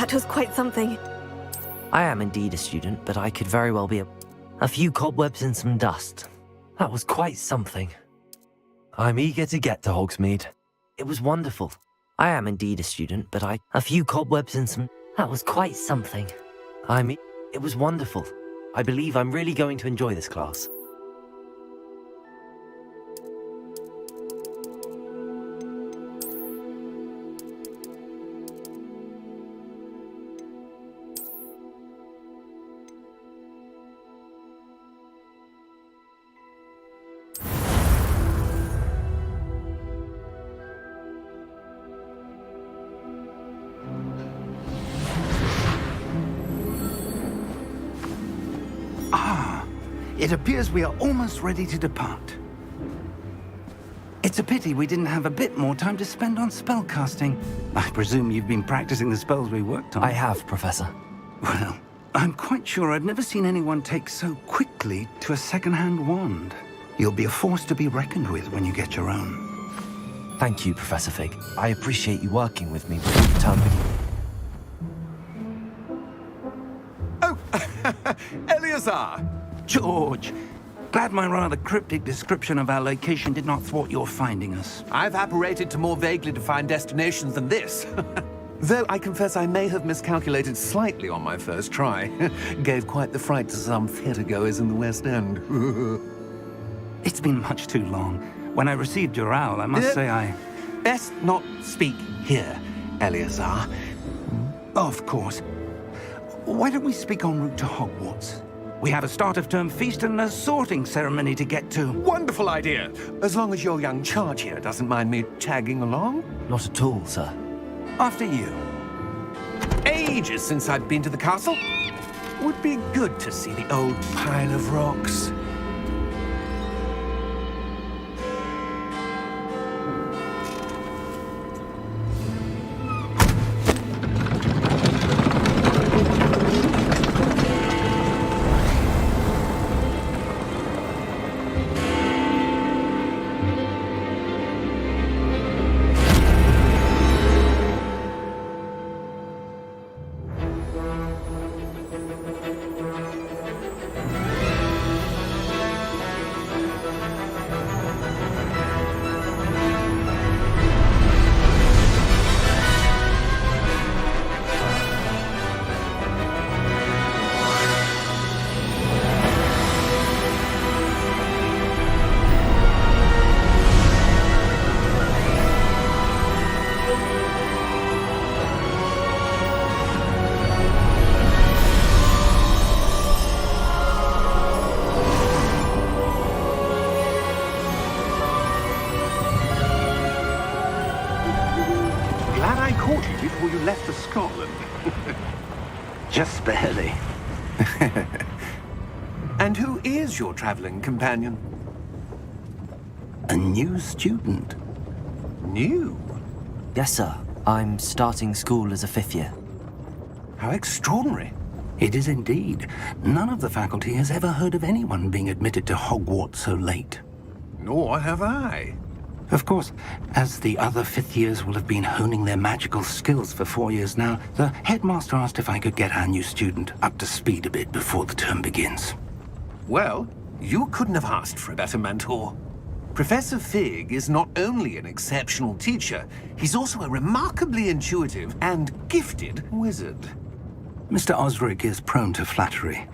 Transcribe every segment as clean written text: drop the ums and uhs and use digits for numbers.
That was quite something. I am indeed a student, but I could very well be a few cobwebs and some dust. That was quite something. I'm eager to get to Hogsmeade. It was wonderful. I am indeed a student, but a few cobwebs and some... That was quite something. It was wonderful. I believe I'm really going to enjoy this class. It appears we are almost ready to depart. It's a pity we didn't have a bit more time to spend on spellcasting. I presume you've been practicing the spells we worked on. I have, Professor. Well, I'm quite sure I've never seen anyone take so quickly to a second-hand wand. You'll be a force to be reckoned with when you get your own. Thank you, Professor Fig. I appreciate you working with me before the term begins. Oh, Eleazar! George, glad my rather cryptic description of our location did not thwart your finding us. I've apparated to more vaguely defined destinations than this. Though I confess I may have miscalculated slightly on my first try. Gave quite the fright to some theatergoers in the West End. It's been much too long. When I received your owl, I must say I... Best not speak here, Eleazar. Of course. Why don't we speak en route to Hogwarts? We have a start-of-term feast and a sorting ceremony to get to. Wonderful idea! As long as your young charge here doesn't mind me tagging along. Not at all, sir. After you. Ages since I've been to the castle. Would be good to see the old pile of rocks. left for Scotland. Just barely. And who is your traveling companion? A new student. New? Yes, sir. I'm starting school as a 5th year. How extraordinary. It is indeed. None of the faculty has ever heard of anyone being admitted to Hogwarts so late. Nor have I. Of course, as the other 5th years will have been honing their magical skills for 4 years now, the headmaster asked if I could get our new student up to speed a bit before the term begins. Well, you couldn't have asked for a better mentor. Professor Fig is not only an exceptional teacher, he's also a remarkably intuitive and gifted wizard. Mr. Osric is prone to flattery.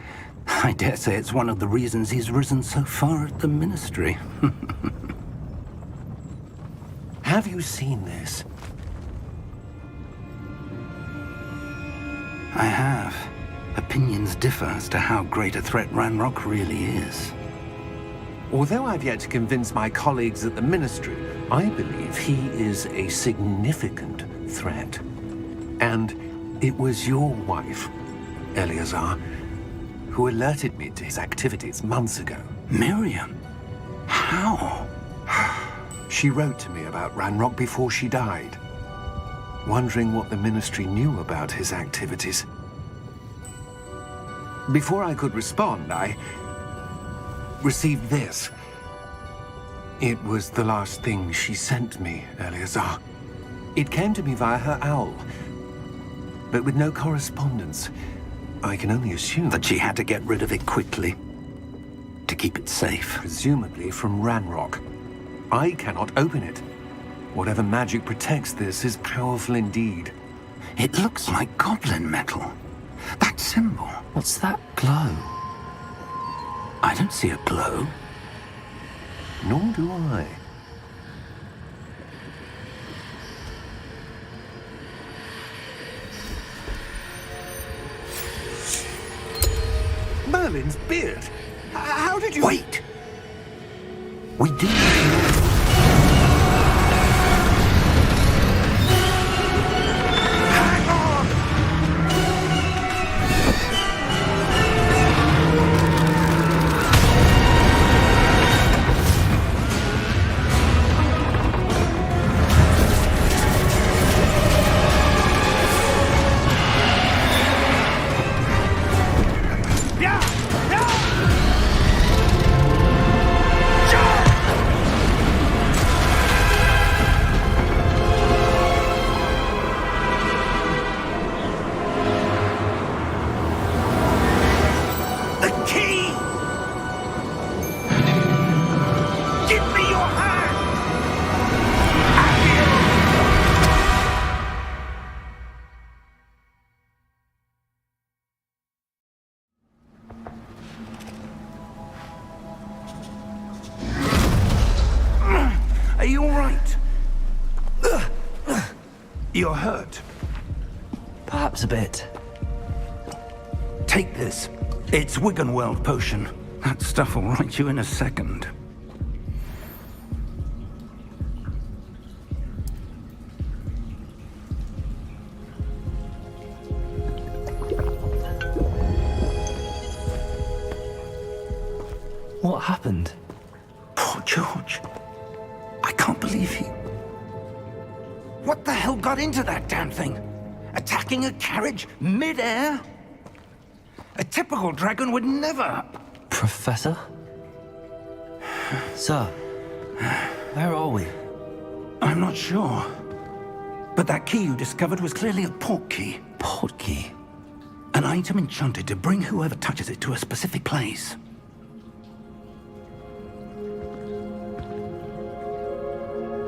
I dare say it's one of the reasons he's risen so far at the Ministry. Have you seen this? I have. Opinions differ as to how great a threat Ranrock really is. Although I've yet to convince my colleagues at the Ministry, I believe he is a significant threat. And it was your wife, Eleazar, who alerted me to his activities months ago. Miriam? How? She wrote to me about Ranrock before she died, wondering what the Ministry knew about his activities. Before I could respond, I received this. It was the last thing she sent me, Eleazar. It came to me via her owl, but with no correspondence. I can only assume That she had to get rid of it quickly to keep it safe. presumably from Ranrock. I cannot open it. Whatever magic protects this is powerful indeed. It looks like goblin metal. That symbol. What's that glow? I don't see a glow. Nor do I. Merlin's beard. How did you... Wait! We do need to know. Hang on! Are you all right? You're hurt. Perhaps a bit. Take this. It's Wiggenweld potion. That stuff will right you in a second. What happened? Poor George. I can't believe he... What the hell got into that damn thing? Attacking a carriage mid-air? A typical dragon would never... Professor? Sir, where are we? I'm not sure. But that key you discovered was clearly a port key. Port key? An item enchanted to bring whoever touches it to a specific place.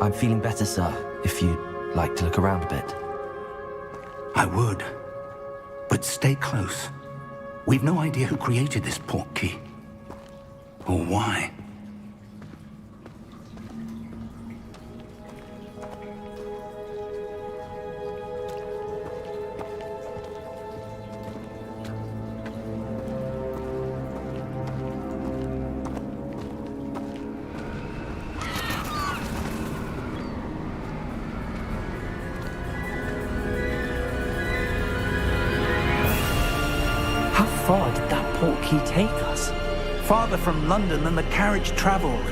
I'm feeling better, sir, if you'd like to look around a bit. I would. But stay close. We've no idea who created this port key. Or why. portkey take us? Farther from London than the carriage travelled.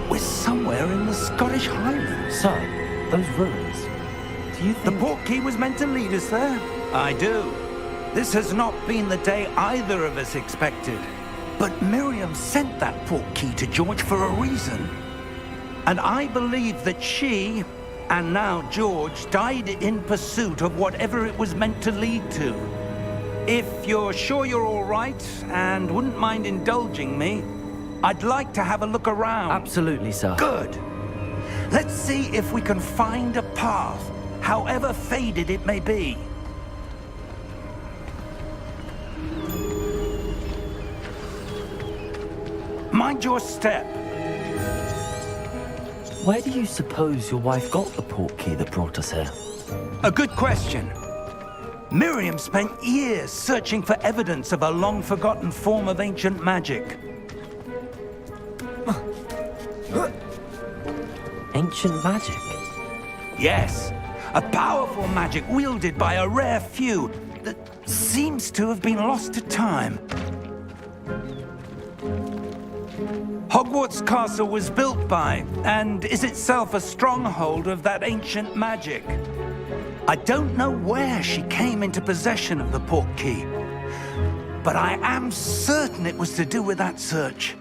We're somewhere in the Scottish Highlands. Sir, those ruins. Do you The think... portkey was meant to lead us there? I do. This has not been the day either of us expected. But Miriam sent that portkey to George for a reason. And I believe that she, and now George, died in pursuit of whatever it was meant to lead to. If you're sure you're all right, and wouldn't mind indulging me, I'd like to have a look around. Absolutely, sir. Good. Let's see if we can find a path, however faded it may be. Mind your step. Where do you suppose your wife got the portkey that brought us here? A good question. Miriam spent years searching for evidence of a long-forgotten form of ancient magic. Ancient magic? Yes, a powerful magic wielded by a rare few that seems to have been lost to time. Hogwarts Castle was built by, and is itself a stronghold of that ancient magic. I don't know where she came into possession of the portkey, but I am certain it was to do with that search.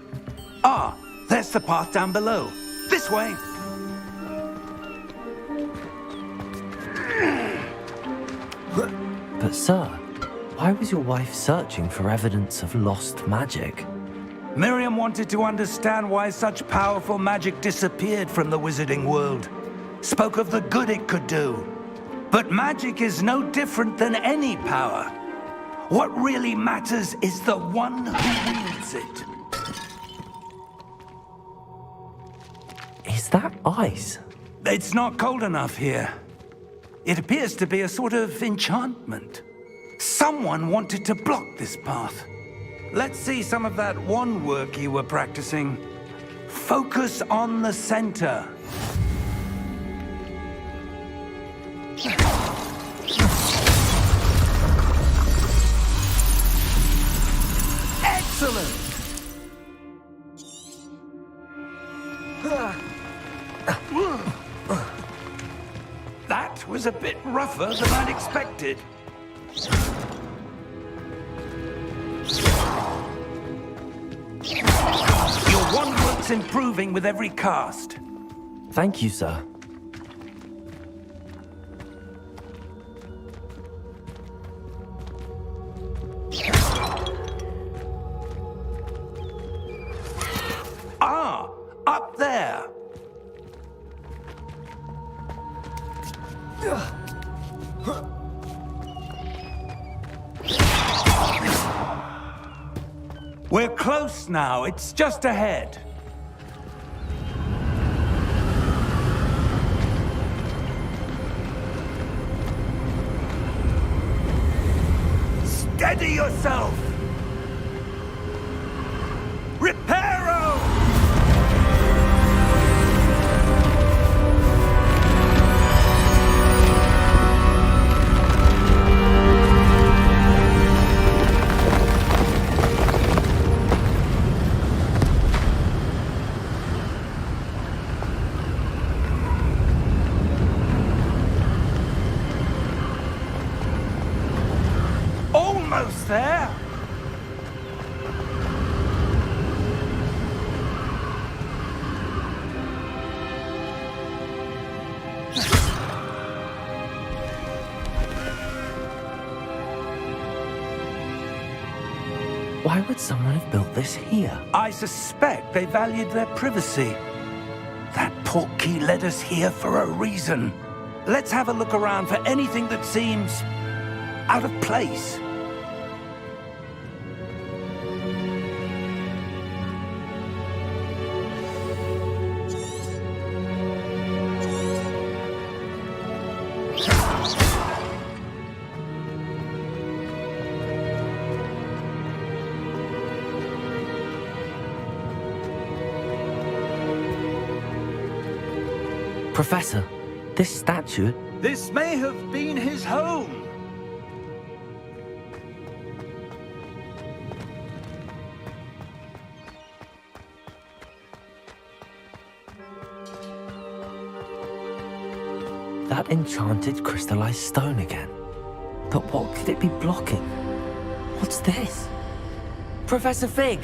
Ah, there's the path down below. This way. But sir, why was your wife searching for evidence of lost magic? Miriam wanted to understand why such powerful magic disappeared from the wizarding world. Spoke of the good it could do. But magic is no different than any power. What really matters is the one who wields it. Is that ice? It's not cold enough here. It appears to be a sort of enchantment. Someone wanted to block this path. Let's see some of that wand work you were practicing. Focus on the center. Excellent! That was a bit rougher than I'd expected. Your wand work's improving with every cast. Thank you, sir. Ah, up there. We're close now. It's just ahead. Steady yourself! Reparo! Almost there! Why would someone have built this here? I suspect they valued their privacy. That portkey led us here for a reason. Let's have a look around for anything that seems out of place. Professor, this statue... This may have been his home. That enchanted crystallized stone again. But what could it be blocking? What's this? Professor Fig!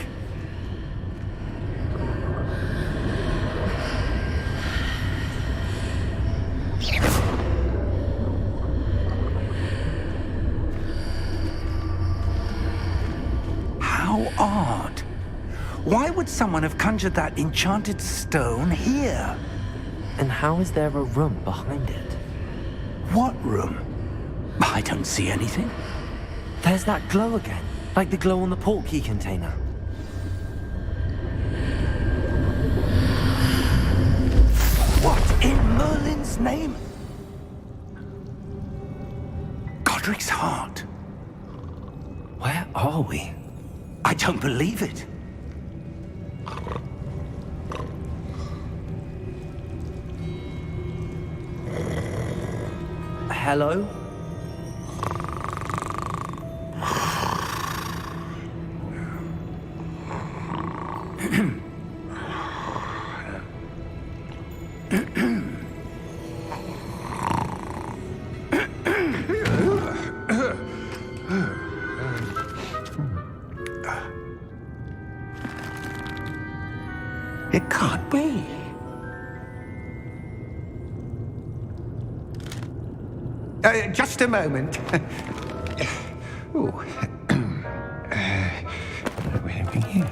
How odd. Why would someone have conjured that enchanted stone here? And how is there a room behind it? What room? I don't see anything. There's that glow again, like the glow on the portkey container. What in Merlin's name? Godric's heart. Where are we? I don't believe it. Hello? It can't be. Just a moment. Ooh. Where are we here?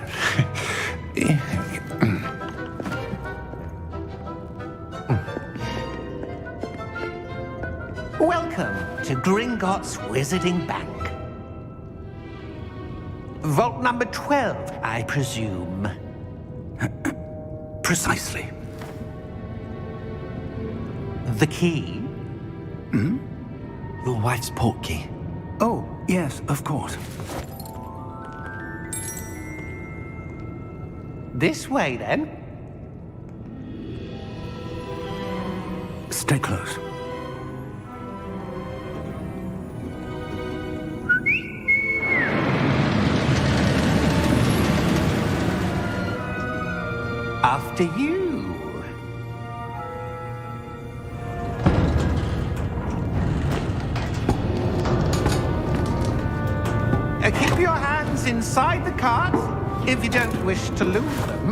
Welcome to Gringotts Wizarding Bank. Vault number 12, I presume. Precisely. The key? Your wife's portkey. Oh, yes, of course. This way, then. Stay close. After you. Keep your hands inside the cart if you don't wish to lose them.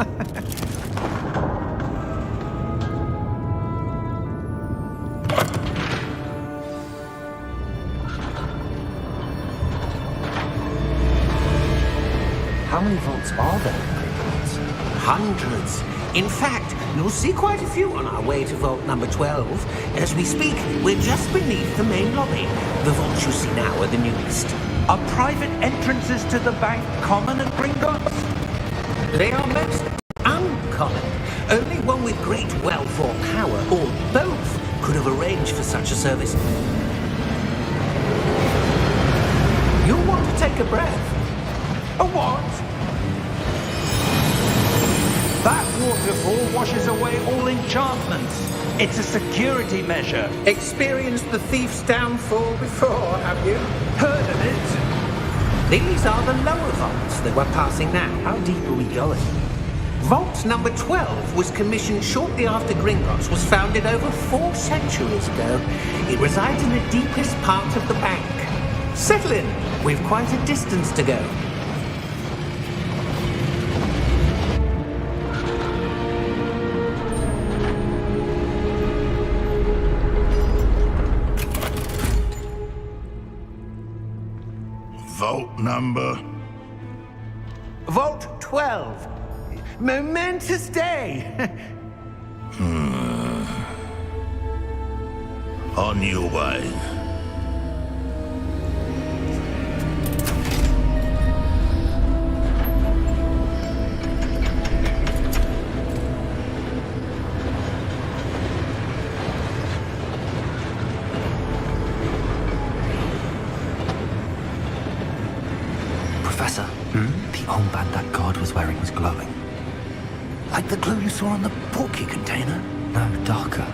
How many vaults are there in Gringotts? Hundreds. In fact, you'll see quite a few on our way to vault number 12. As we speak, we're just beneath the main lobby. The vaults you see now are the newest. Are private entrances to the bank common at Gringotts? They are most uncommon. Only one with great wealth or power, or both, could have arranged for such a service. You'll want to take a breath. A what? That waterfall washes away all enchantments. It's a security measure. Experienced the thief's downfall before, have you? Heard of it? These are the lower vaults that we're passing now. How deep are we going? Vault number 12 was commissioned shortly after Gringotts was founded over 4 centuries ago. It resides in the deepest part of the bank. Settle in. We've quite a distance to go. Vault number? Vault 12. Momentous day. On your way. Professor, the armband that guard was wearing was glowing. Like the glow you saw on the portkey container? No, darker.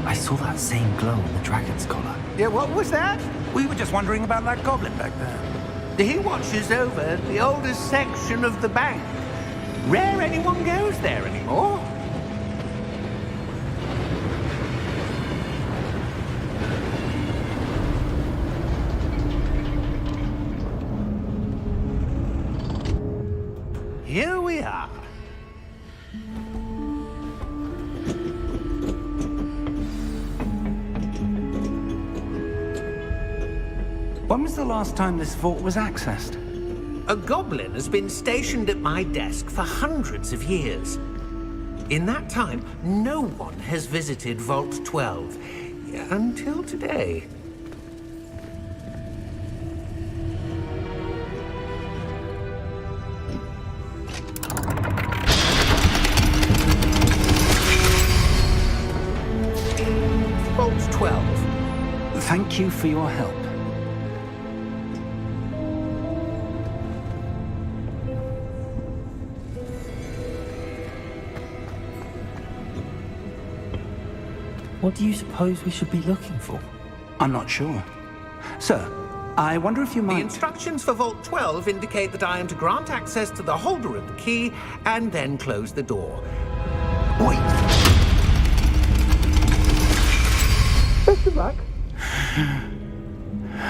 I saw that same glow on the dragon's collar. Yeah, what was that? We were just wondering about that goblin back there. He watches over the oldest section of the bank. Rare anyone goes there anymore. here we are. When was the last time this vault was accessed? A goblin has been stationed at my desk for hundreds of years. In that time, no one has visited Vault 12. Until today. Vault 12. Thank you for your help. What do you suppose we should be looking for? I'm not sure. Sir, I wonder if you The might... instructions for Vault 12 indicate that I am to grant access to the holder of the key and then close the door. Wait! Best of luck.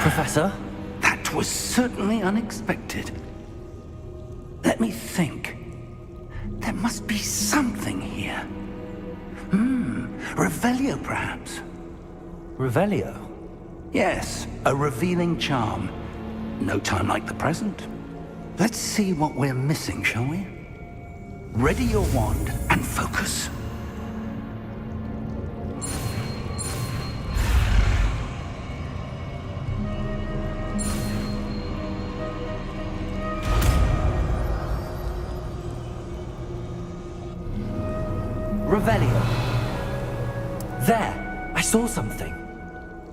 Professor? That was certainly unexpected. Let me think. There must be something here. Revelio, perhaps? Revelio? Yes, a revealing charm. No time like the present. Let's see what we're missing, shall we? Ready your wand and focus. Revelio. There! I saw something.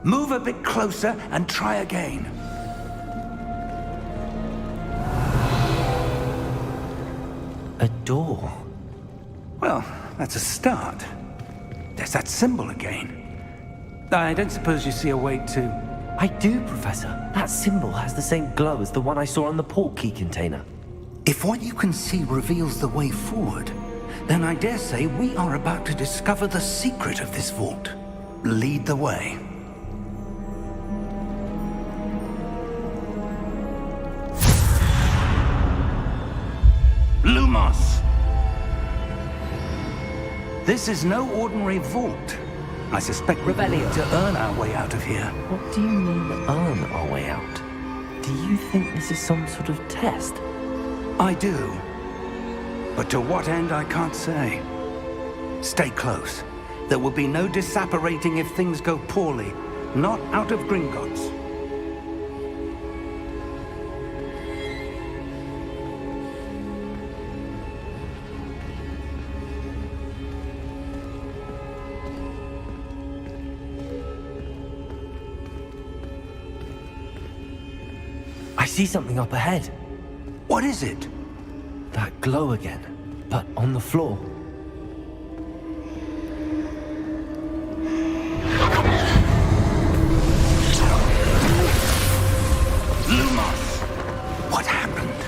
Move a bit closer and try again. A door. Well, that's a start. There's that symbol again. I don't suppose you see a way to... I do, Professor. That symbol has the same glow as the one I saw on the port key container. If what you can see reveals the way forward, then I dare say we are about to discover the secret of this vault. Lead the way. Lumos! This is no ordinary vault. I suspect we Revelio. need to earn our way out of here. What do you mean, earn our way out? Do you think this is some sort of test? I do. But to what end, I can't say. Stay close. There will be no disapparating if things go poorly. Not out of Gringotts. I see something up ahead. What is it? That glow again, but on the floor. Lumos! What happened?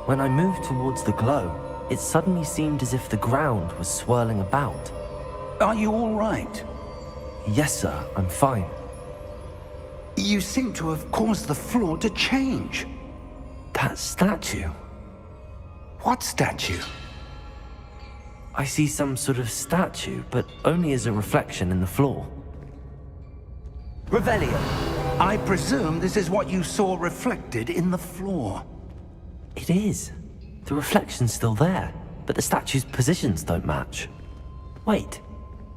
When I moved towards the glow, it suddenly seemed as if the ground was swirling about. Are you all right? Yes, sir, I'm fine. You seem to have caused the floor to change. That statue. What statue? I see some sort of statue, but only as a reflection in the floor. Revelio. I presume this is what you saw reflected in the floor. It is. The reflection's still there, but the statue's positions don't match. Wait.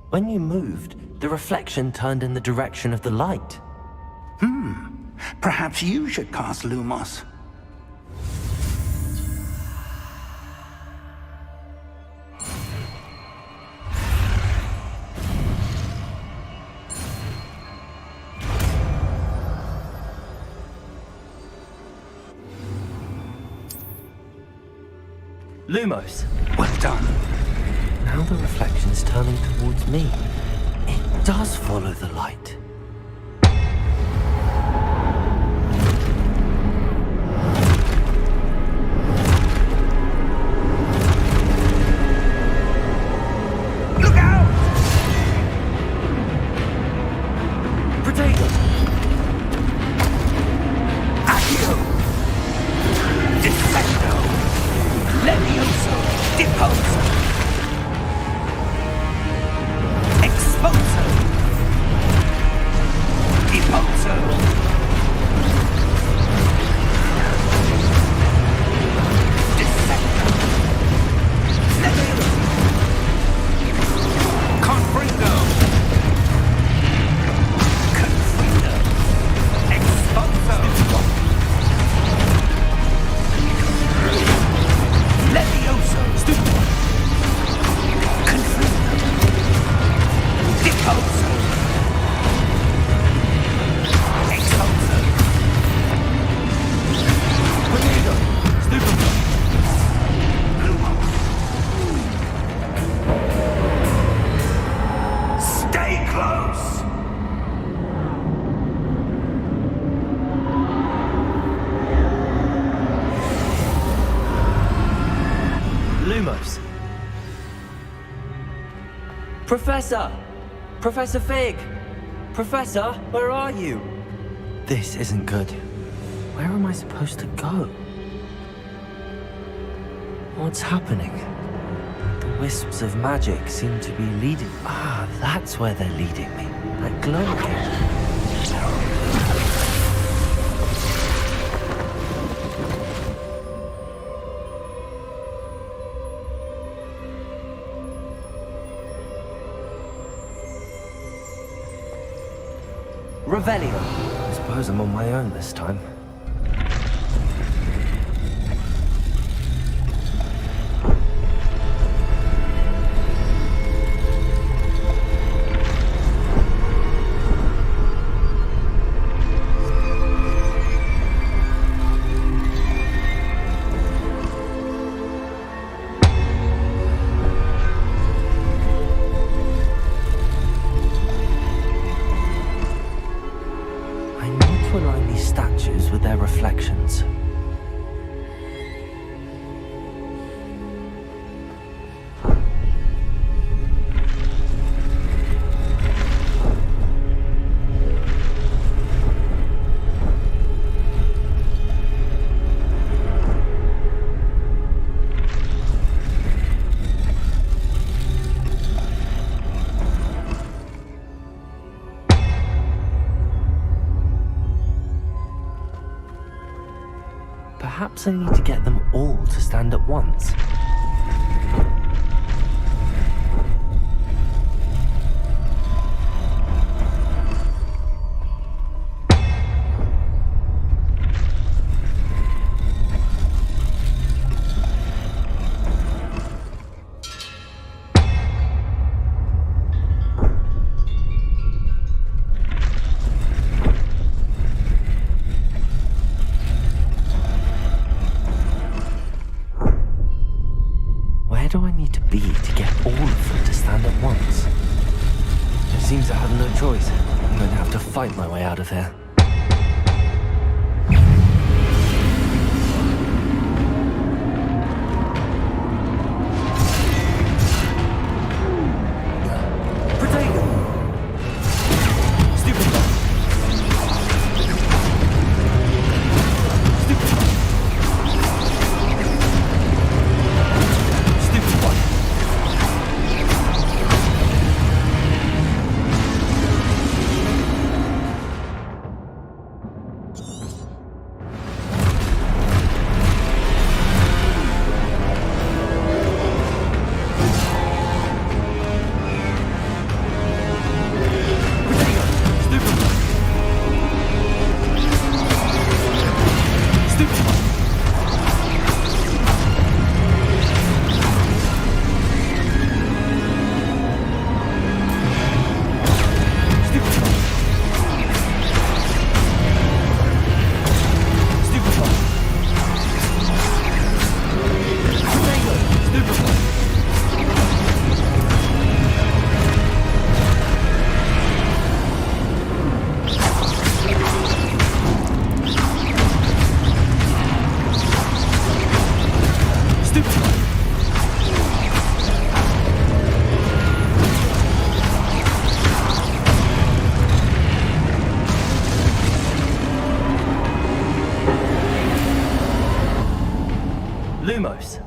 When you moved, the reflection turned in the direction of the light. Perhaps you should cast Lumos. Lumos. Well done. Now the reflection's turning towards me. It does follow the light. Look out! Potato! Accio! Defendo! Lumos. Professor! Professor Fig! Professor, where are you? This isn't good. Where am I supposed to go? What's happening? The wisps of magic seem to be leading... Ah, that's where they're leading me. That glow again. Revelio. I suppose I'm on my own this time. Statues with their reflections. Perhaps I need to get them all to stand at once. Where do I need to be to get all of them to stand at once? It seems I have no choice. I'm going to have to fight my way out of here. Lumos.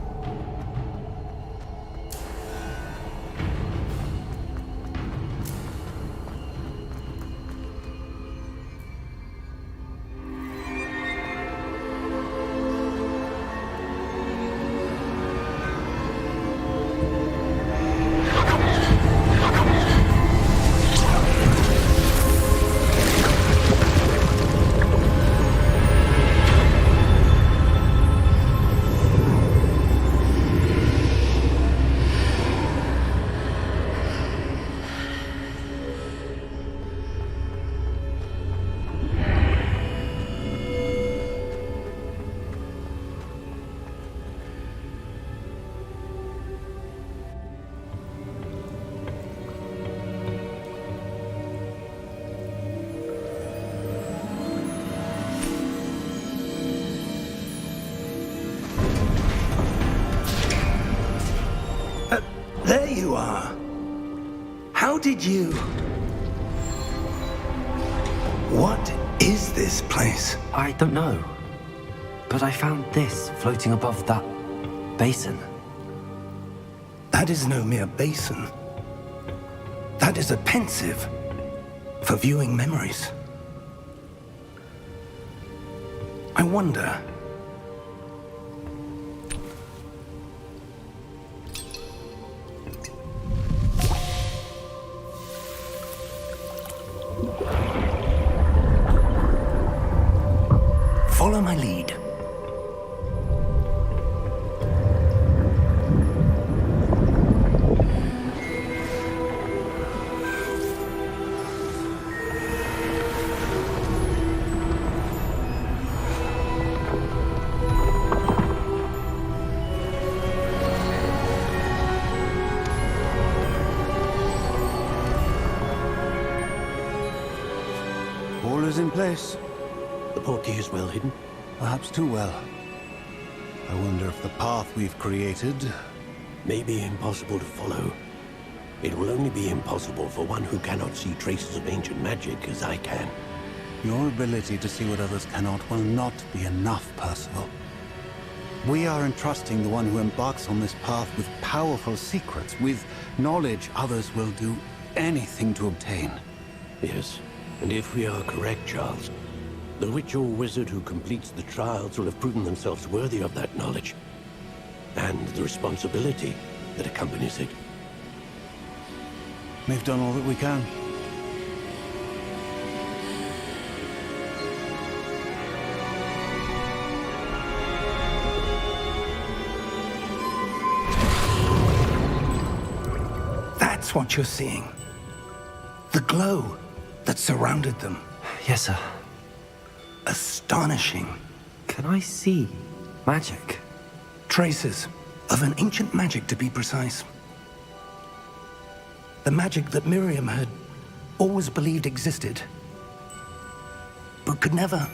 How did you... What is this place? I don't know. But I found this floating above that basin. That is no mere basin. That is a pensive for viewing memories. I wonder... Follow my lead. All is in place. The portkey is well hidden. Perhaps too well. I wonder if the path we've created... May be impossible to follow. It will only be impossible for one who cannot see traces of ancient magic as I can. Your ability to see what others cannot will not be enough, Percival. We are entrusting the one who embarks on this path with powerful secrets, with knowledge others will do anything to obtain. Yes, and if we are correct, Charles, the witch or wizard who completes the trials will have proven themselves worthy of that knowledge, and the responsibility that accompanies it. We've done all that we can. That's what you're seeing. The glow that surrounded them. Yes, sir. Astonishing. Can I see magic? Traces of an ancient magic, to be precise. The magic that Miriam had always believed existed, but could never.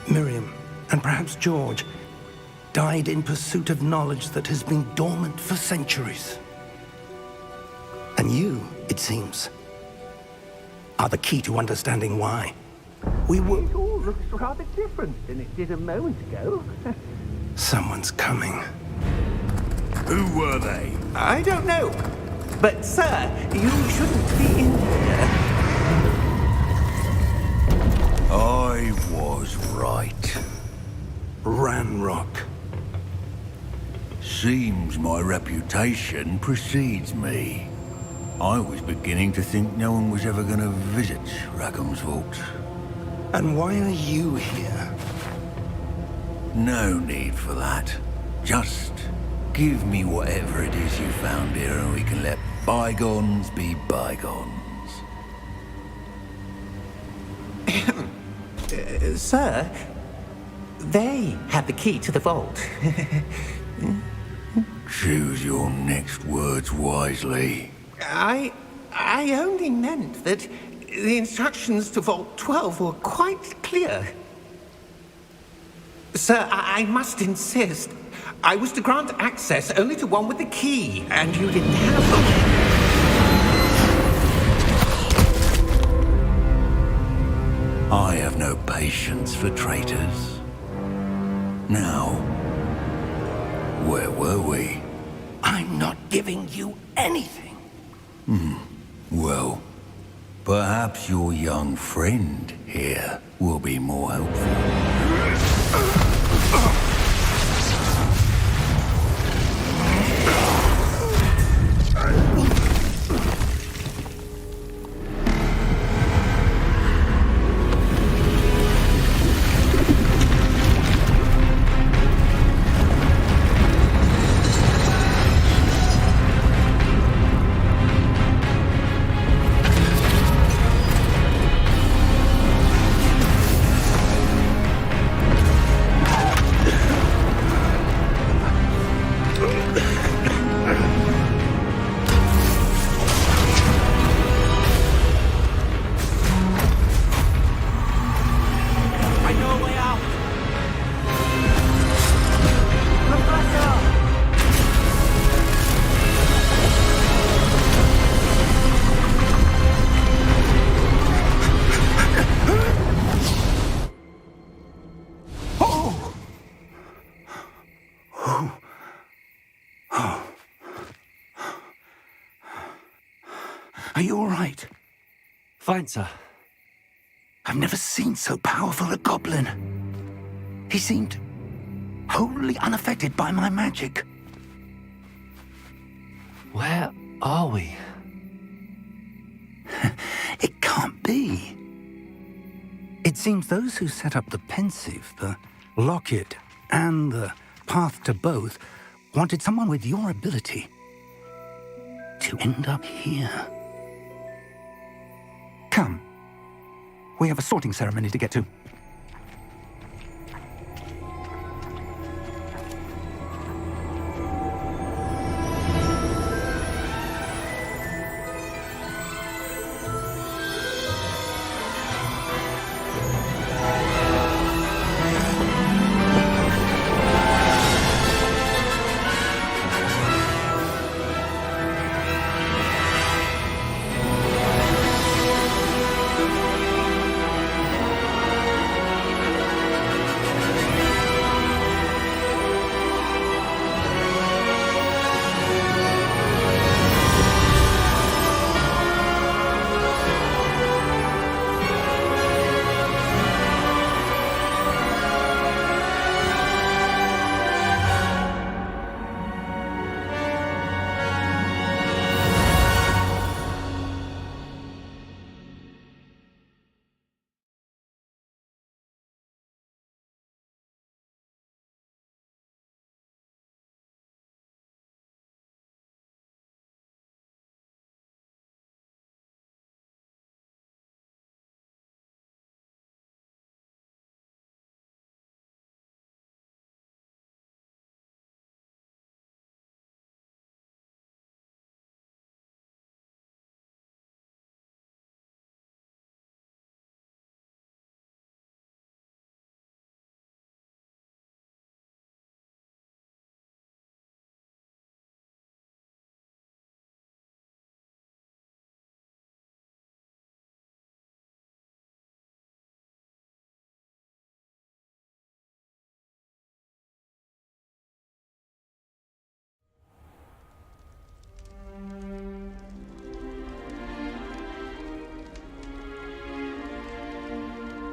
Miriam, and perhaps George, died in pursuit of knowledge that has been dormant for centuries. And you, it seems, are the key to understanding why. We were... It all looks rather different than it did a moment ago. Someone's coming. Who were they? I don't know. But, sir, you shouldn't be in here. I was right. Ranrock. Seems my reputation precedes me. I was beginning to think no one was ever going to visit Rackham's vault. And why are you here? No need for that. Just give me whatever it is you found here and we can let bygones be bygones. Sir, they had the key to the vault. Choose your next words wisely. I only meant that the instructions to Vault 12 were quite clear. Sir, I must insist. I was to grant access only to one with the key, and you didn't have them. I have no patience for traitors. Now, where were we? I'm not giving you anything. Well, perhaps your young friend here will be more helpful. Are you all right? Fine, sir. I've never seen so powerful a goblin. He seemed wholly unaffected by my magic. Where are we? It can't be. It seems those who set up the pensive, the locket, and the path to both wanted someone with your ability to end up here. Come. We have a sorting ceremony to get to.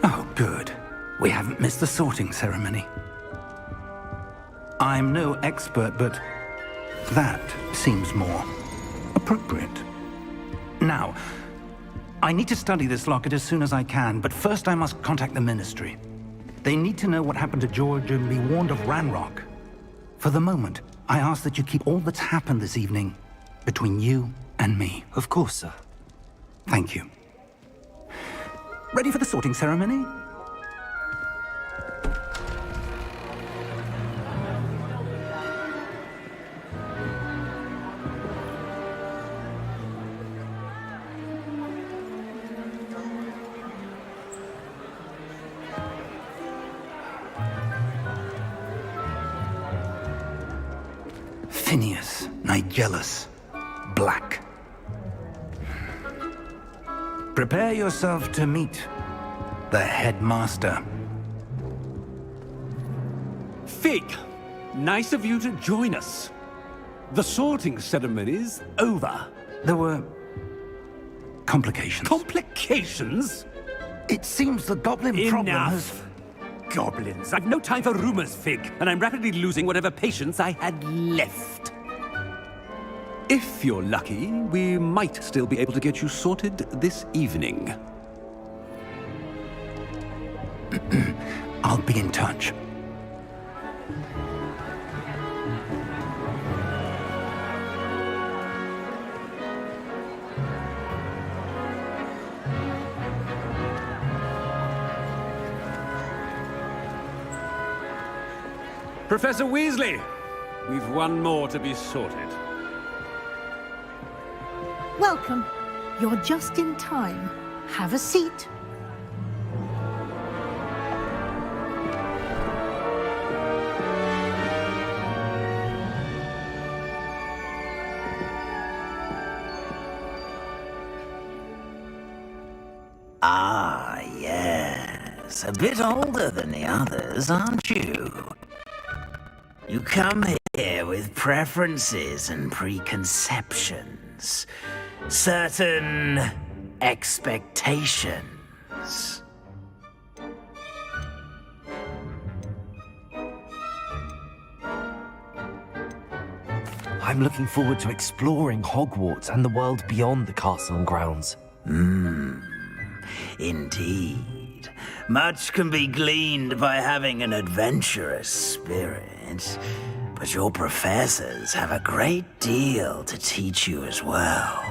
Oh, good. We haven't missed the sorting ceremony. I'm no expert, but that seems more appropriate. Now, I need to study this locket as soon as I can, but first I must contact the Ministry. They need to know what happened to George and be warned of Ranrock. For the moment, I ask that you keep all that's happened this evening between you and me. Of course, sir. Thank you. Ready for the sorting ceremony? Phineas, Nigellus, Black. Prepare yourself to meet the headmaster. Fig, nice of you to join us. The sorting ceremony's over. There were complications. Complications? It seems the goblin problem has... Enough. Goblins. I've no time for rumors, Fig, and I'm rapidly losing whatever patience I had left. If you're lucky, we might still be able to get you sorted this evening. I'll be in touch. Professor Weasley, we've one more to be sorted. Welcome. You're just in time. Have a seat. Ah, yes. A bit older than the others, aren't you? You come here with preferences and preconceptions. certain expectations. I'm looking forward to exploring Hogwarts and the world beyond the castle and grounds. Indeed. Much can be gleaned by having an adventurous spirit, but your professors have a great deal to teach you as well.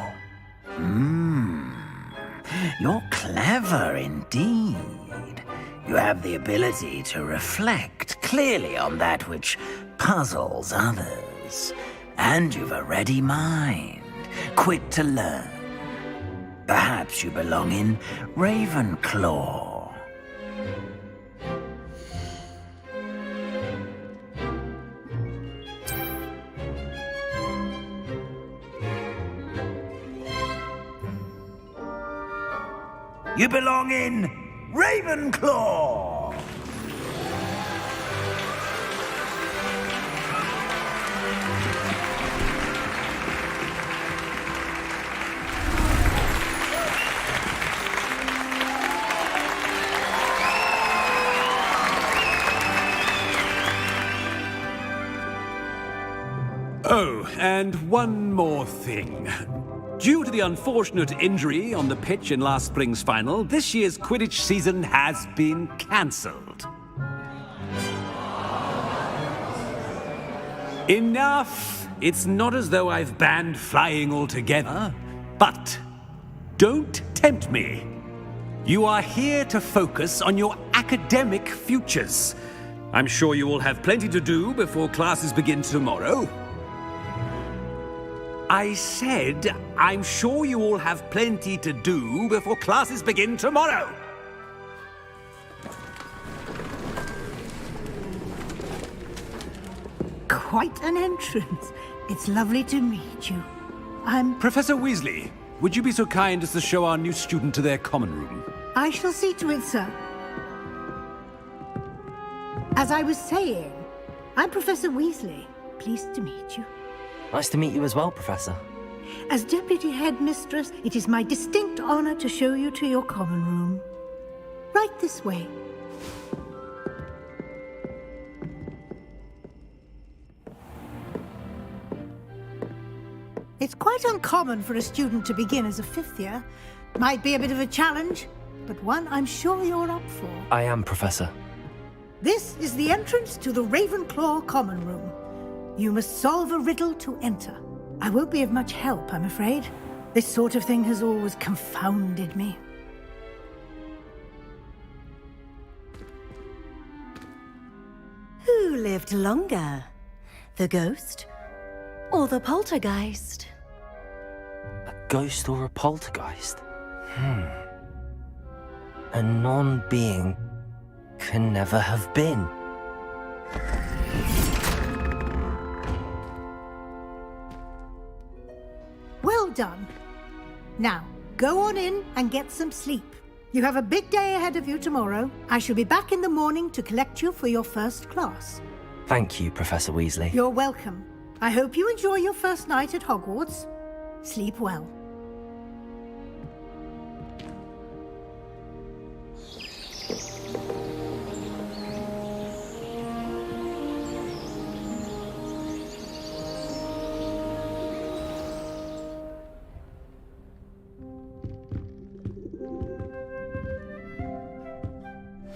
You're clever indeed. You have the ability to reflect clearly on that which puzzles others. And you've a ready mind, quick to learn. Perhaps you belong in Ravenclaw. You belong in Ravenclaw! Oh, and one more thing. Due to the unfortunate injury on the pitch in last spring's final, this year's Quidditch season has been cancelled. Enough! It's not as though I've banned flying altogether, but don't tempt me. You are here to focus on your academic futures. I'm sure you will have plenty to do before classes begin tomorrow. I said, I'm sure you all have plenty to do before classes begin tomorrow. Quite an entrance. It's lovely to meet you. Professor Weasley, would you be so kind as to show our new student to their common room? I shall see to it, sir. As I was saying, I'm Professor Weasley. Pleased to meet you. Nice to meet you as well, Professor. As Deputy Headmistress, it is my distinct honor to show you to your common room. Right this way. It's quite uncommon for a student to begin as a fifth year. Might be a bit of a challenge, but one I'm sure you're up for. I am, Professor. This is the entrance to the Ravenclaw common room. You must solve a riddle to enter. I won't be of much help, I'm afraid. This sort of thing has always confounded me. Who lived longer? The ghost or the poltergeist? A ghost or a poltergeist? A non-being can never have been. Well done. Now, go on in and get some sleep. You have a big day ahead of you tomorrow. I shall be back in the morning to collect you for your first class. Thank you, Professor Weasley. You're welcome. I hope you enjoy your first night at Hogwarts. Sleep well.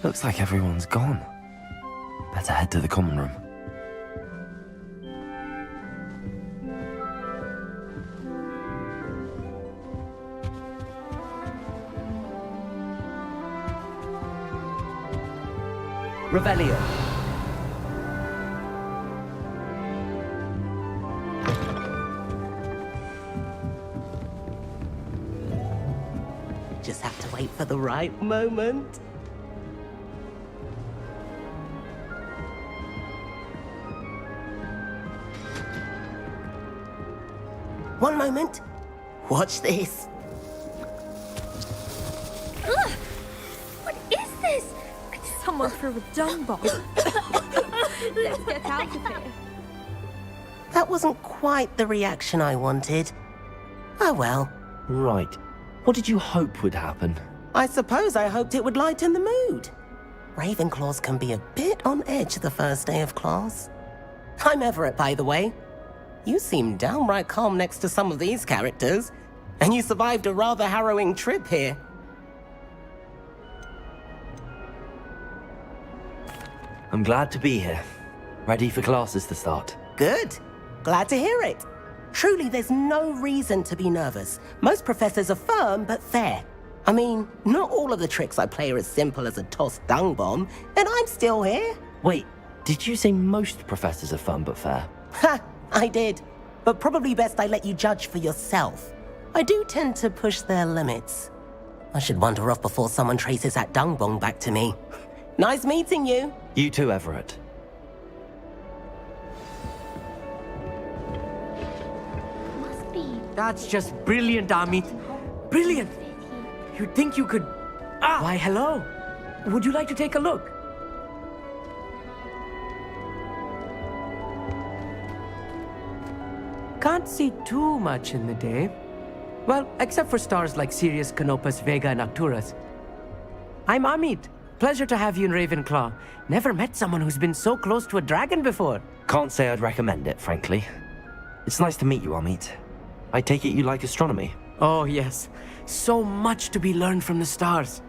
Looks like everyone's gone. Better head to the common room. Revelio. Just have to wait for the right moment. One moment. Watch this. Ugh! What is this? Could someone throw a dung bomb? Let's get out of here. That wasn't quite the reaction I wanted. Oh well, Right. What did you hope would happen? I suppose I hoped it would lighten the mood. Ravenclaws can be a bit on edge the first day of class. I'm Everett, by the way. You seem downright calm next to some of these characters, and you survived a rather harrowing trip here. I'm glad to be here. Ready for classes to start. Good. Glad to hear it. Truly, there's no reason to be nervous. Most professors are firm but fair. I mean, not all of the tricks I play are as simple as a tossed dung bomb, and I'm still here. Wait, did you say most professors are fun but fair? Ha! I did. But probably best I let you judge for yourself. I do tend to push their limits. I should wander off before someone traces that dung bomb back to me. Nice meeting you. You too, Everett. Must be. That's just brilliant, Amit. Brilliant! You'd think you could... Why, hello. Would you like to take a look? Can't see too much in the day. Well, except for stars like Sirius, Canopus, Vega, and Arcturus. I'm Amit. Pleasure to have you in Ravenclaw. Never met someone who's been so close to a dragon before. Can't say I'd recommend it, frankly. It's nice to meet you, Amit. I take it you like astronomy. Oh, yes. So much to be learned from the stars.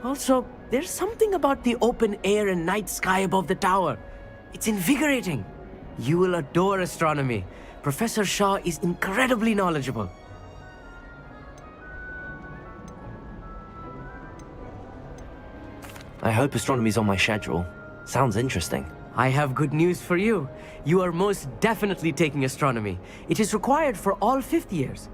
Also, there's something about the open air and night sky above the tower. It's invigorating. You will adore astronomy. Professor Shaw is incredibly knowledgeable. I hope astronomy's on my schedule. Sounds interesting. I have good news for you. You are most definitely taking astronomy. It is required for all fifth years.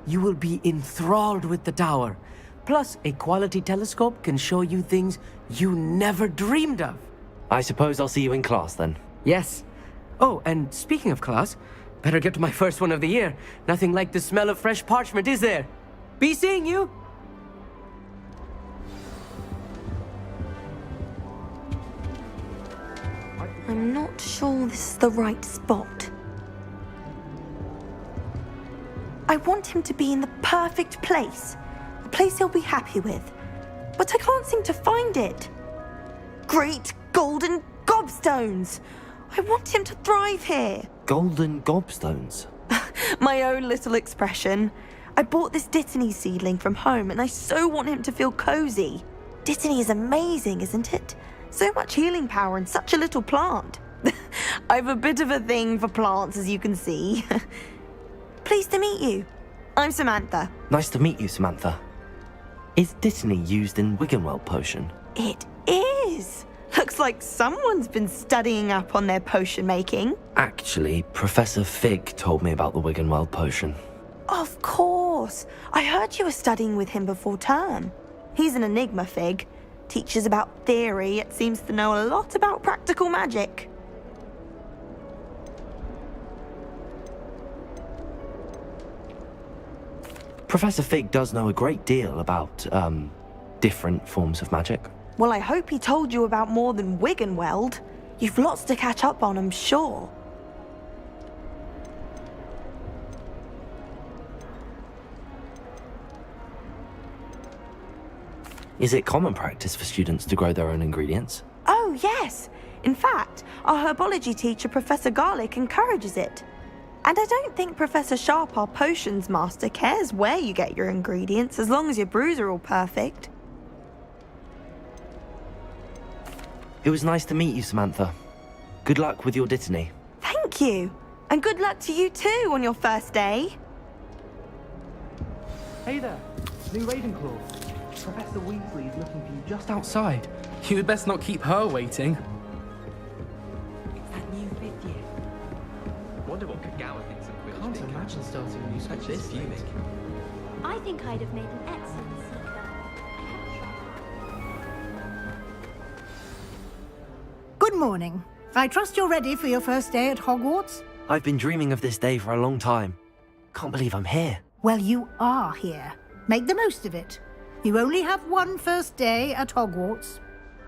You will be enthralled with the tower. Plus, a quality telescope can show you things you never dreamed of. I suppose I'll see you in class then. Yes. Oh, and speaking of class, better get to my first one of the year. Nothing like the smell of fresh parchment, is there? Be seeing you! I'm not sure this is the right spot. I want him to be in the perfect place. A place he'll be happy with. But I can't seem to find it. Great golden gobstones! I want him to thrive here. Golden gobstones? My own little expression. I bought this Dittany seedling from home and I so want him to feel cozy. Dittany is amazing, isn't it? So much healing power in such a little plant. I've a bit of a thing for plants, as you can see. Pleased to meet you. I'm Samantha. Nice to meet you, Samantha. Is Dittany used in Wiggenweld potion? It is. Looks like someone's been studying up on their potion making. Actually, Professor Fig told me about the Wiggenweld potion. Of course. I heard you were studying with him before term. He's an enigma, Fig. Teaches about theory, yet seems to know a lot about practical magic. Professor Fig does know a great deal about, different forms of magic. Well, I hope he told you about more than Wiggenweld. You've lots to catch up on, I'm sure. Is it common practice for students to grow their own ingredients? Oh, yes. In fact, our herbology teacher, Professor Garlick, encourages it. And I don't think Professor Sharp, our potions master, cares where you get your ingredients, as long as your brews are all perfect. It was nice to meet you, Samantha. Good luck with your Dittany. Thank you. And good luck to you too on your first day. Hey there, new Ravenclaw. Professor Weasley is looking for you just outside. You'd best not keep her waiting. It's that new fifth year. Wonder what Kagawa thinks of Quidditch. Can't imagine starting a new school this fuming. I think I'd have made an excellent seeker. Good morning. I trust you're ready for your first day at Hogwarts? I've been dreaming of this day for a long time. Can't believe I'm here. Well, you are here. Make the most of it. You only have one first day at Hogwarts.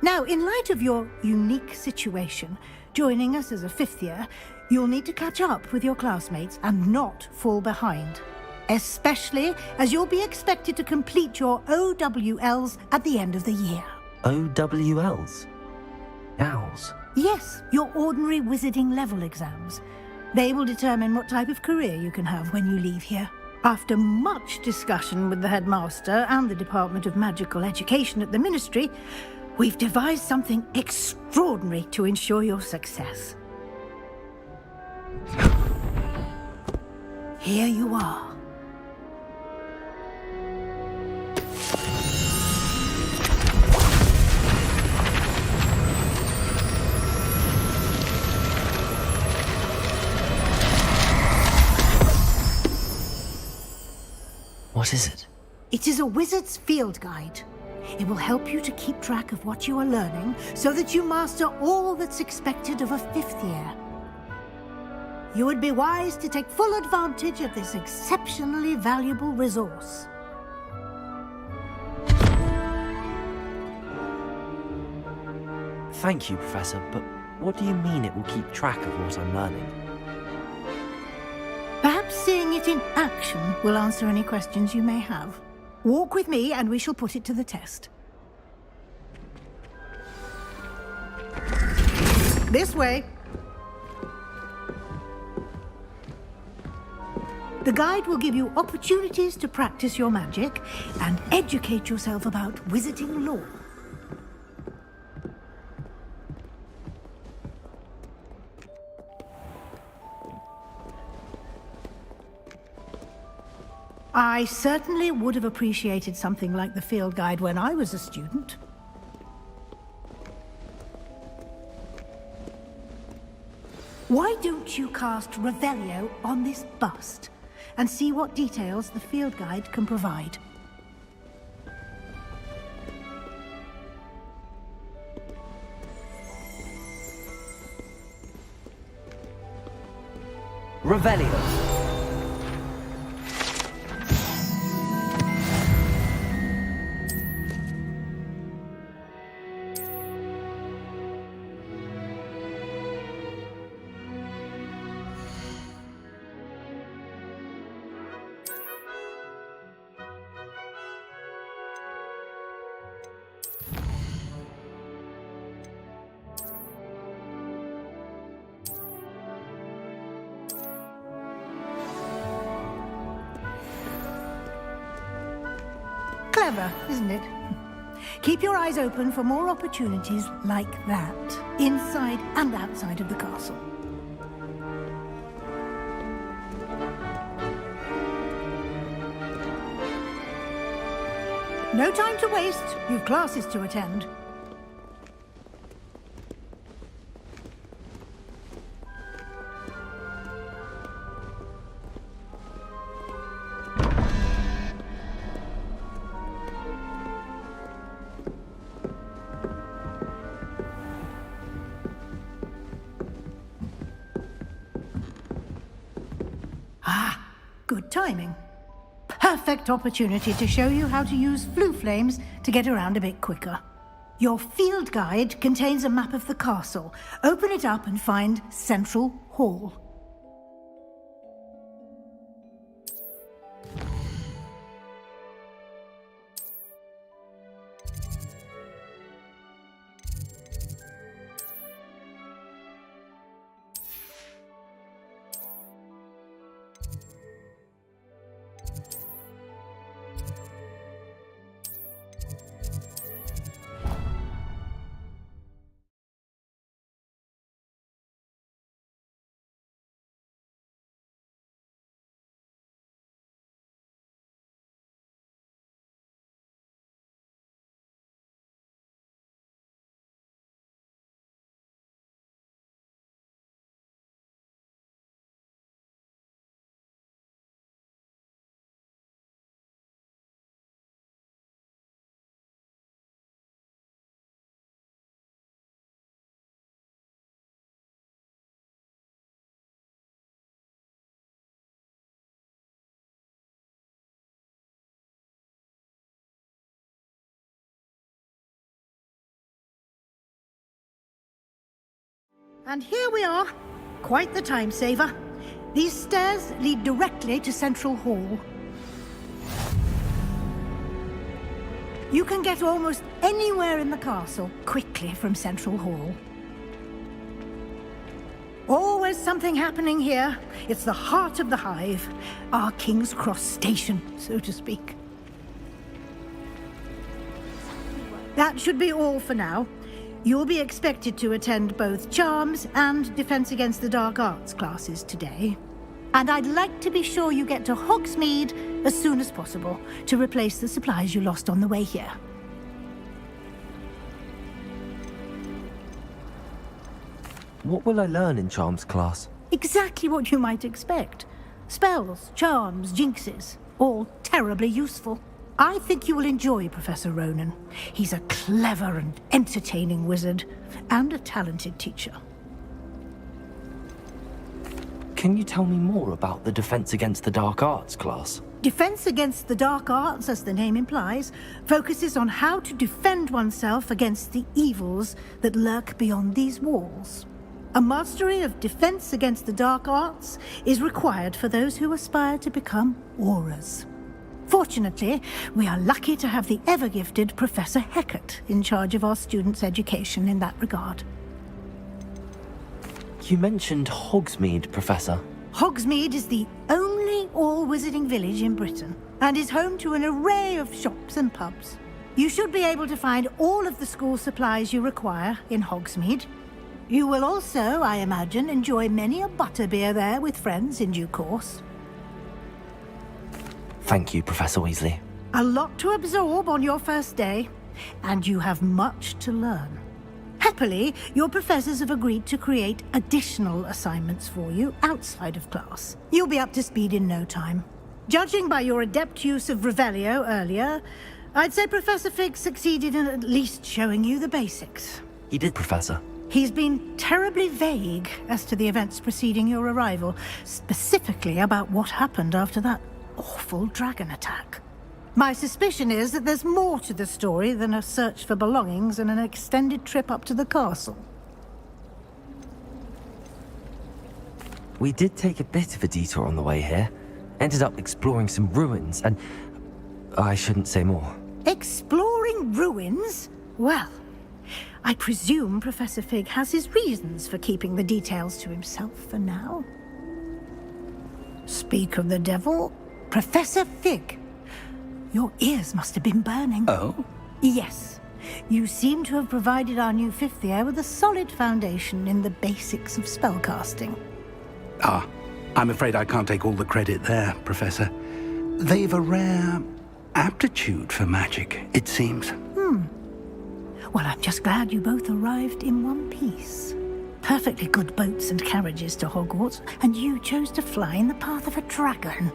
Now, in light of your unique situation, joining us as a fifth year, you'll need to catch up with your classmates and not fall behind. especially as you'll be expected to complete your OWLs at the end of the year. OWLs? Owls? Yes, your ordinary wizarding level exams. They will determine what type of career you can have when you leave here. After much discussion with the headmaster and the Department of Magical Education at the Ministry, we've devised something extraordinary to ensure your success. Here you are. What is it? It is a wizard's field guide. It will help you to keep track of what you are learning so that you master all that's expected of a 5th year. You would be wise to take full advantage of this exceptionally valuable resource. Thank you, Professor, but what do you mean it will keep track of what I'm learning? Perhaps seeing it in action will answer any questions you may have. Walk with me and we shall put it to the test. This way. The guide will give you opportunities to practice your magic and educate yourself about wizarding lore. I certainly would have appreciated something like the field guide when I was a student. Why don't you cast Revelio on this bust and see what details the field guide can provide? Revelio. Clever, isn't it? Keep your eyes open for more opportunities like that, inside and outside of the castle. No time to waste. You've classes to attend. Good timing. Perfect opportunity to show you how to use flue flames to get around a bit quicker. Your field guide contains a map of the castle. Open it up and find Central Hall. And here we are. Quite the time saver. These stairs lead directly to Central Hall. You can get almost anywhere in the castle quickly from Central Hall. Always something happening here. It's the heart of the hive, our King's Cross station, so to speak. That should be all for now. You'll be expected to attend both Charms and Defense Against the Dark Arts classes today. And I'd like to be sure you get to Hogsmeade as soon as possible to replace the supplies you lost on the way here. What will I learn in Charms class? Exactly what you might expect. Spells, charms, jinxes, all terribly useful. I think you will enjoy Professor Ronan. He's a clever and entertaining wizard, and a talented teacher. Can you tell me more about the Defense Against the Dark Arts class? Defense Against the Dark Arts, as the name implies, focuses on how to defend oneself against the evils that lurk beyond these walls. A mastery of Defense Against the Dark Arts is required for those who aspire to become Auras. Fortunately, we are lucky to have the ever-gifted Professor Hecat in charge of our students' education in that regard. You mentioned Hogsmeade, Professor. Hogsmeade is the only all-wizarding village in Britain, and is home to an array of shops and pubs. You should be able to find all of the school supplies you require in Hogsmeade. You will also, I imagine, enjoy many a butterbeer there with friends in due course. Thank you, Professor Weasley. A lot to absorb on your first day, and you have much to learn. Happily, your professors have agreed to create additional assignments for you outside of class. You'll be up to speed in no time. Judging by your adept use of Revelio earlier, I'd say Professor Fig succeeded in at least showing you the basics. He did, Professor. He's been terribly vague as to the events preceding your arrival, specifically about what happened after that awful dragon attack. My suspicion is that there's more to the story than a search for belongings and an extended trip up to the castle. We did take a bit of a detour on the way here. Ended up exploring some ruins, and I shouldn't say more. Exploring ruins? Well, I presume Professor Fig has his reasons for keeping the details to himself for now. Speak of the devil, Professor Fig. Your ears must have been burning. Oh? Yes. You seem to have provided our new fifth year with a solid foundation in the basics of spellcasting. Ah, I'm afraid I can't take all the credit there, Professor. They've a rare aptitude for magic, it seems. Well, I'm just glad you both arrived in one piece. Perfectly good boats and carriages to Hogwarts, and you chose to fly in the path of a dragon.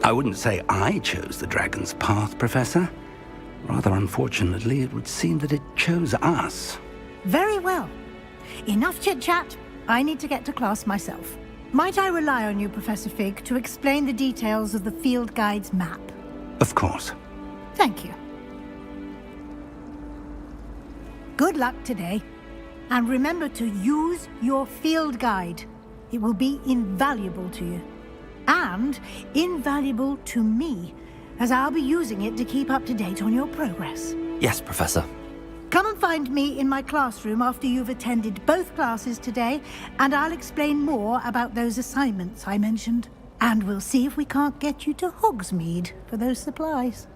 I wouldn't say I chose the dragon's path, Professor. Rather unfortunately, it would seem that it chose us. Very well. Enough chit-chat. I need to get to class myself. Might I rely on you, Professor Fig, to explain the details of the field guide's map? Of course. Thank you. Good luck today. And remember to use your field guide. It will be invaluable to you. And invaluable to me, as I'll be using it to keep up to date on your progress. Yes, Professor. Come and find me in my classroom after you've attended both classes today, and I'll explain more about those assignments I mentioned. And we'll see if we can't get you to Hogsmeade for those supplies.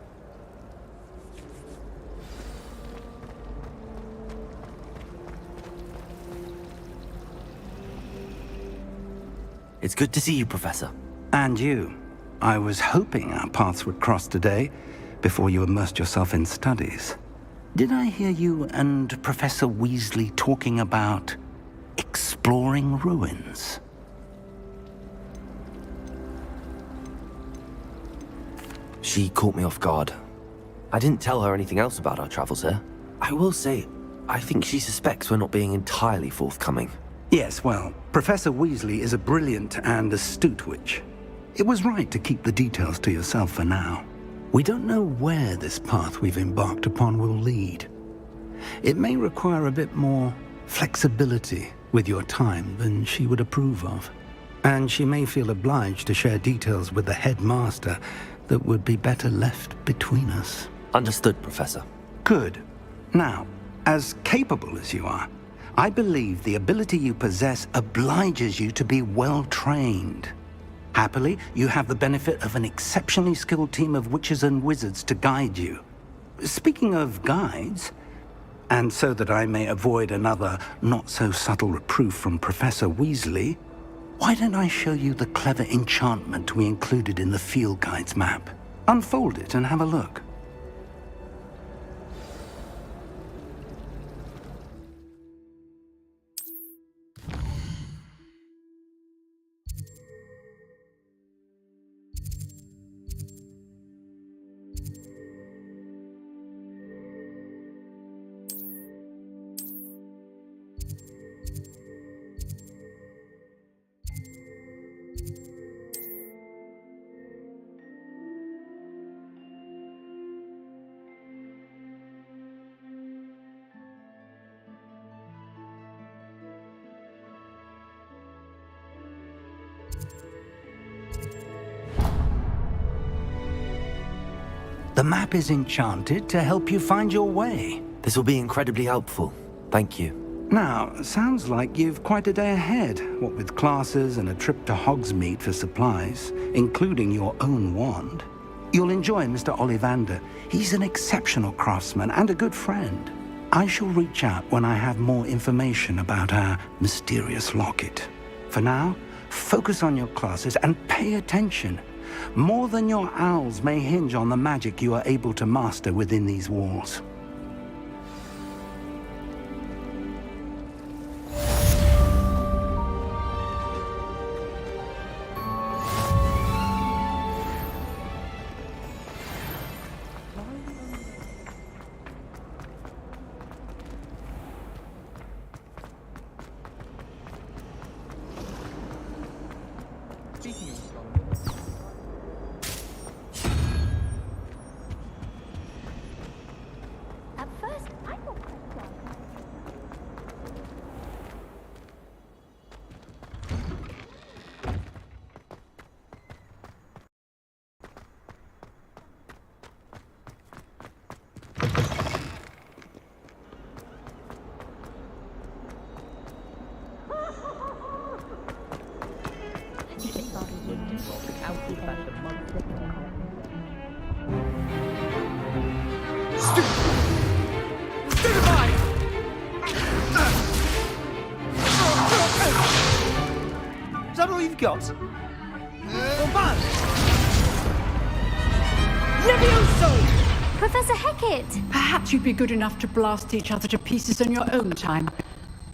It's good to see you, Professor. And you. I was hoping our paths would cross today, before you immersed yourself in studies. Did I hear you and Professor Weasley talking about exploring ruins? She caught me off guard. I didn't tell her anything else about our travels here. I will say, I think she suspects we're not being entirely forthcoming. Yes, well, Professor Weasley is a brilliant and astute witch. It was right to keep the details to yourself for now. We don't know where this path we've embarked upon will lead. It may require a bit more flexibility with your time than she would approve of. And she may feel obliged to share details with the headmaster that would be better left between us. Understood, Professor. Good. Now, as capable as you are, I believe the ability you possess obliges you to be well trained. Happily, you have the benefit of an exceptionally skilled team of witches and wizards to guide you. Speaking of guides, and so that I may avoid another not-so-subtle reproof from Professor Weasley, why don't I show you the clever enchantment we included in the field guide's map? Unfold it and have a look. The map is enchanted to help you find your way. This will be incredibly helpful. Thank you. Now, sounds like you've quite a day ahead, what with classes and a trip to Hogsmeade for supplies, including your own wand. You'll enjoy Mr. Ollivander. He's an exceptional craftsman and a good friend. I shall reach out when I have more information about our mysterious locket. For now, focus on your classes and pay attention. More than your owls may hinge on the magic you are able to master within these walls. At first, I thought Is that all you've got? Levioso! Professor Hecat! Perhaps you'd be good enough to blast each other to pieces in your own time.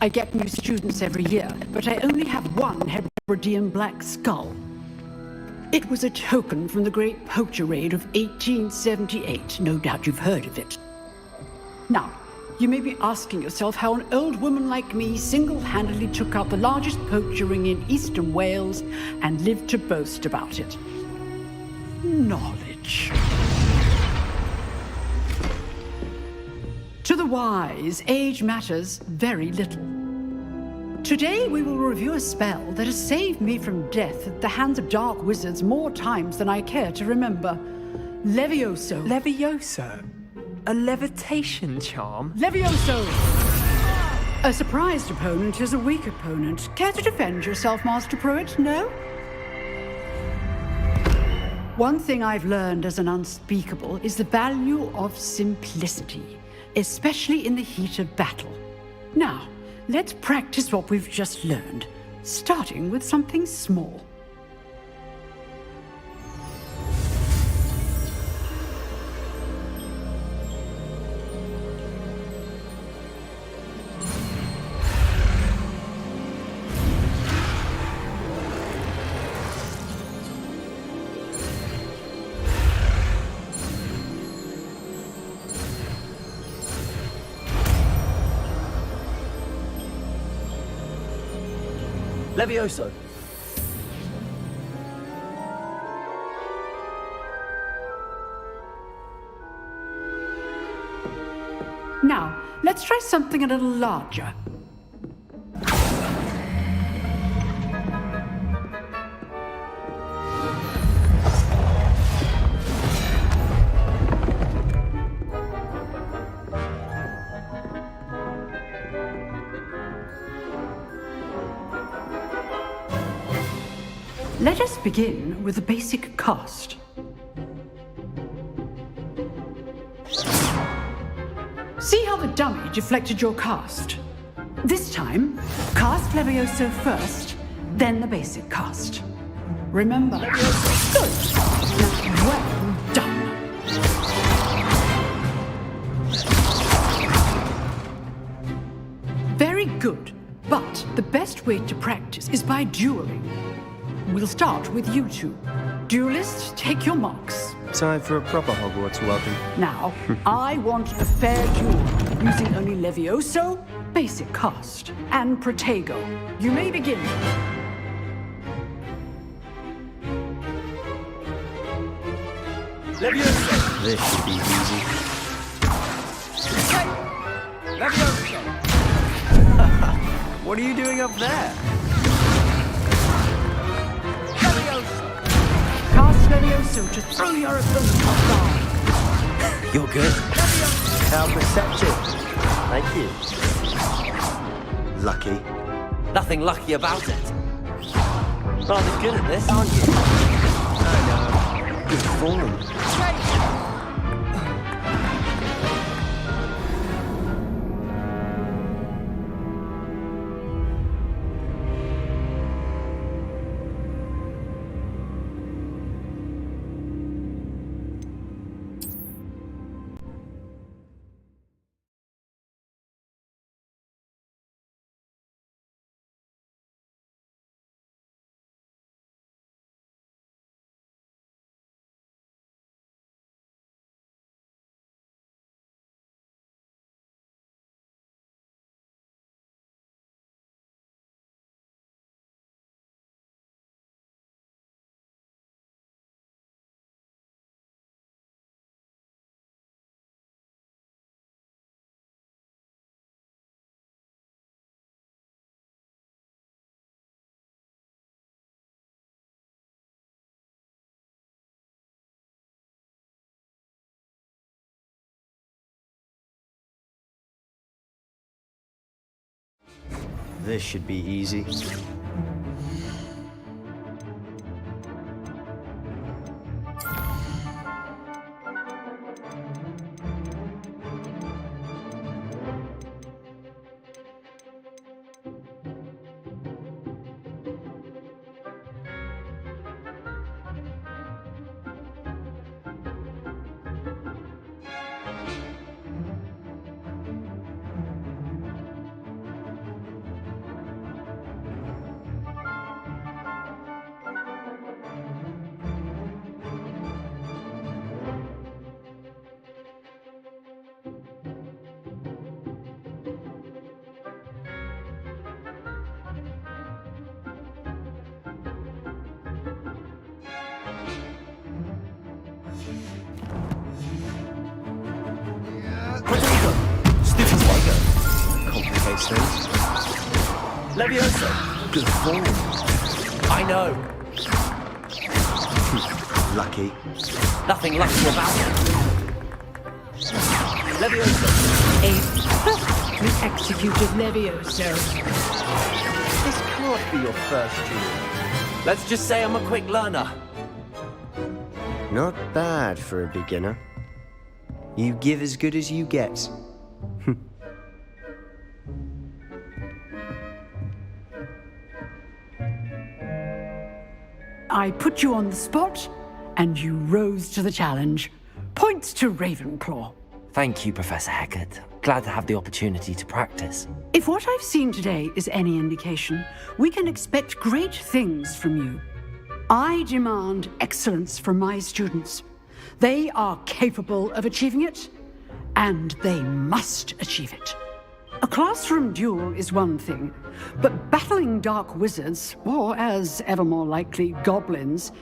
I get new students every year, but I only have one Hebridean black skull. It was a token from the Great Poacher Raid of 1878. No doubt you've heard of it. Now, you may be asking yourself how an old woman like me single-handedly took out the largest poacher ring in eastern Wales and lived to boast about it. Knowledge. To the wise, age matters very little. Today we will review a spell that has saved me from death at the hands of dark wizards more times than I care to remember. Levioso. Levioso? A levitation charm? Levioso! A surprised opponent is a weak opponent. Care to defend yourself, Master Pruitt? No? One thing I've learned as an unspeakable is the value of simplicity, especially in the heat of battle. Now, let's practice what we've just learned, starting with something small. Levioso. Now, let's try something a little larger. Let us begin with the basic cast. See how the dummy deflected your cast? This time, cast Levioso first, then the basic cast. Remember, good. Now, well done. Very good, but the best way to practice is by dueling. We'll start with you two. Duelists, take your marks. Time for a proper Hogwarts welcome. Now, I want a fair duel, using only Levioso, basic cast, and Protego. You may begin. Levioso! This should be easy. Levioso! What are you doing up there? Cast Levioso to throw your opponent off guard. You're good. How perceptive. Thank you. Lucky. Nothing lucky about it. Rather good at this, aren't you? I know. Good form. This should be easy. Stupid Lego. Complicates things. Levioso. Good form. I know. Lucky. Nothing lucky about it. Levioso. A perfectly executed Levioso. This can't be your first duel. Let's just say I'm a quick learner. Not bad for a beginner. You give as good as you get. I put you on the spot, and you rose to the challenge. Points to Ravenclaw. Thank you, Professor Hecat. Glad to have the opportunity to practice. If what I've seen today is any indication, we can expect great things from you. I demand excellence from my students. They are capable of achieving it, and they must achieve it. A classroom duel is one thing, but battling dark wizards, or as ever more likely, goblins,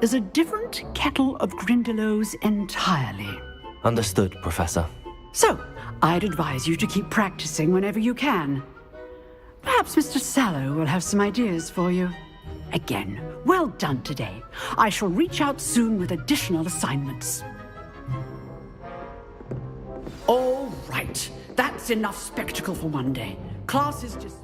is a different kettle of Grindylows entirely. Understood, Professor. So, I'd advise you to keep practicing whenever you can. Perhaps Mr. Sallow will have some ideas for you. Again, well done today. I shall reach out soon with additional assignments. All right. That's enough spectacle for one day. Class is just...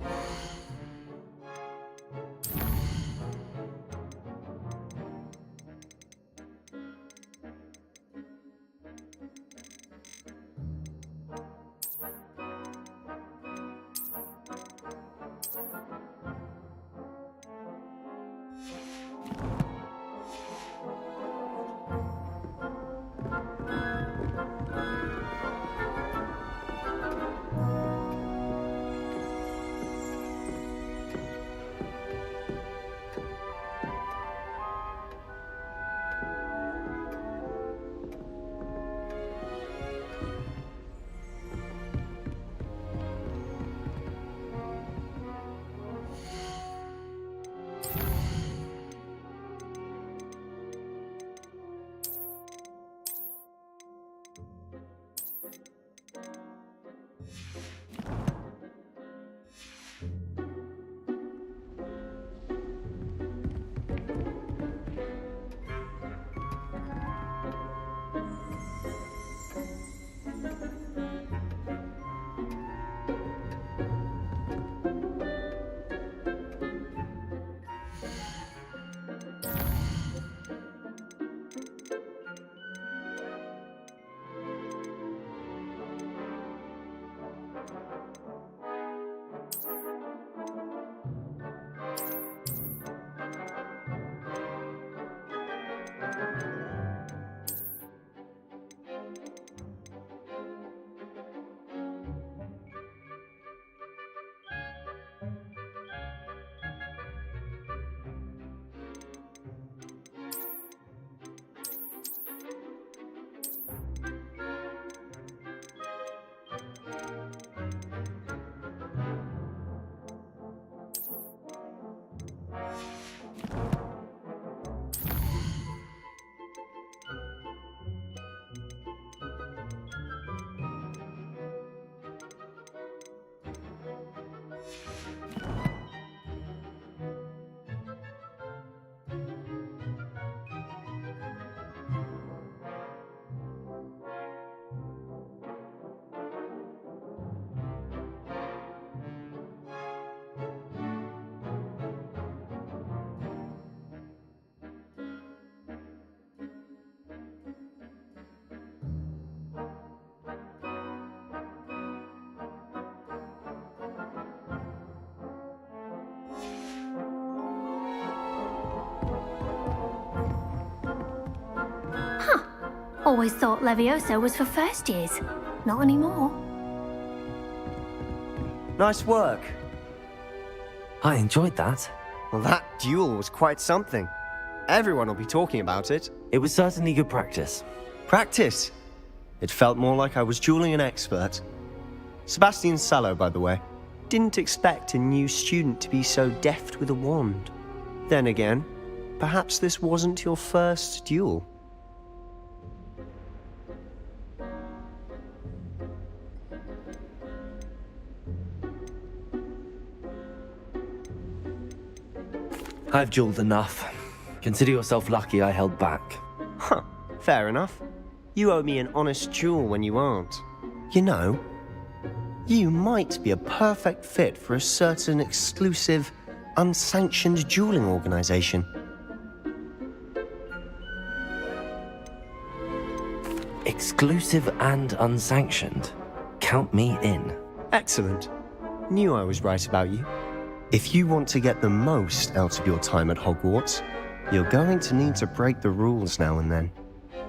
Always thought Levioso was for first years. Not anymore. Nice work. I enjoyed that. Well, that duel was quite something. Everyone will be talking about it. It was certainly good practice. Practice? It felt more like I was dueling an expert. Sebastian Sallow, by the way. Didn't expect a new student to be so deft with a wand. Then again, perhaps this wasn't your first duel. I've dueled enough. Consider yourself lucky I held back. Huh, fair enough. You owe me an honest duel when you aren't. You know, you might be a perfect fit for a certain exclusive, unsanctioned dueling organization. Exclusive and unsanctioned. Count me in. Excellent. Knew I was right about you. If you want to get the most out of your time at Hogwarts, you're going to need to break the rules now and then.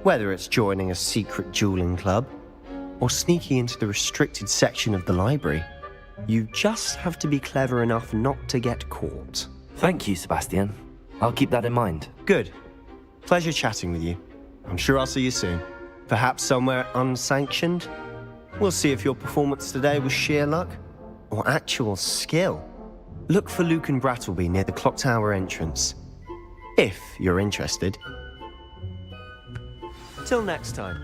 Whether it's joining a secret dueling club, or sneaking into the restricted section of the library, you just have to be clever enough not to get caught. Thank you, Sebastian. I'll keep that in mind. Good. Pleasure chatting with you. I'm sure I'll see you soon. Perhaps somewhere unsanctioned? We'll see if your performance today was sheer luck, or actual skill. Look for Luke and Brattleby near the clock tower entrance. If you're interested. Till next time.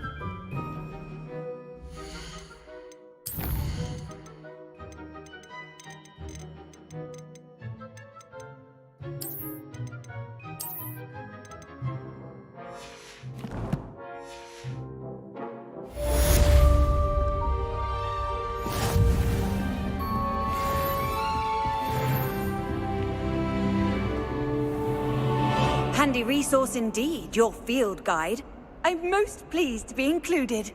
Handy resource indeed, your field guide. I'm most pleased to be included.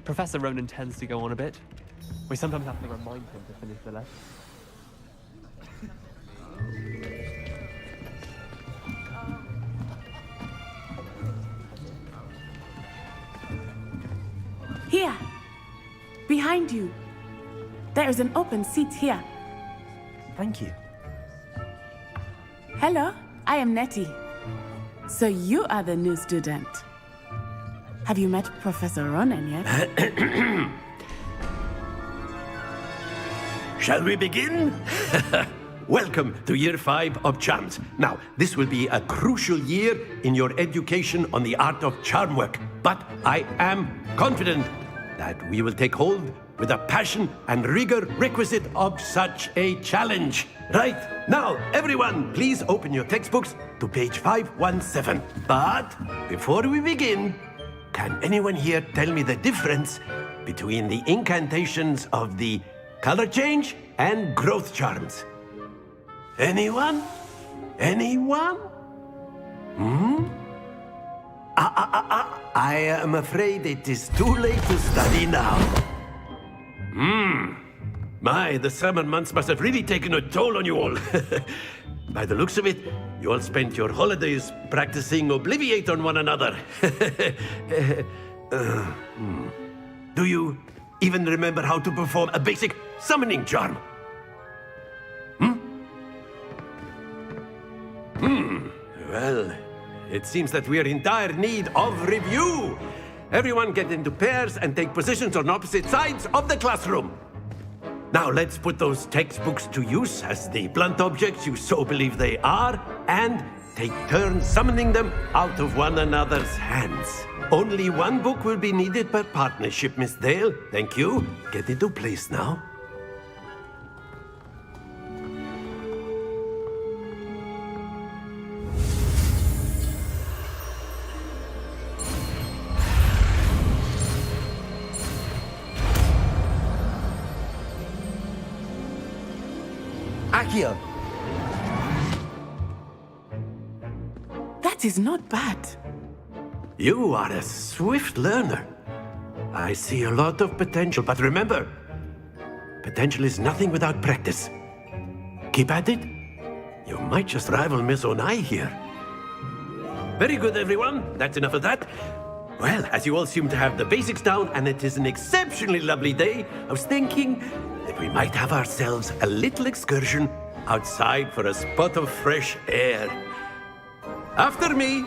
Professor Ronan tends to go on a bit. We sometimes have to remind him to finish the lesson. Here! Behind you! There is an open seat here. Thank you. Hello, I am Nettie. So you are the new student. Have you met Professor Ronan yet? Shall we begin? Welcome to Year 5 of Charms. Now, this will be a crucial year in your education on the art of charm work, but I am confident that we will take hold with the passion and rigor requisite of such a challenge. Right, now, everyone, please open your textbooks to page 517. But before we begin, can anyone here tell me the difference between the incantations of the color change and growth charms? Anyone? Anyone? I am afraid it is too late to study now. My, the summer months must have really taken a toll on you all. By the looks of it, you all spent your holidays practicing Obliviate on one another. Do you even remember how to perform a basic summoning charm. Well, it seems that we are in dire need of review. Everyone get into pairs and take positions on opposite sides of the classroom. Now let's put those textbooks to use as the blunt objects you so believe they are, and take turns summoning them out of one another's hands. Only one book will be needed per partnership, Miss Dale. Thank you. Get into place now. Accio! That is not bad. You are a swift learner. I see a lot of potential, but remember, potential is nothing without practice. Keep at it. You might just rival Miss Onai here. Very good, everyone. That's enough of that. Well, as you all seem to have the basics down, and it is an exceptionally lovely day, I was thinking that we might have ourselves a little excursion outside for a spot of fresh air. After me.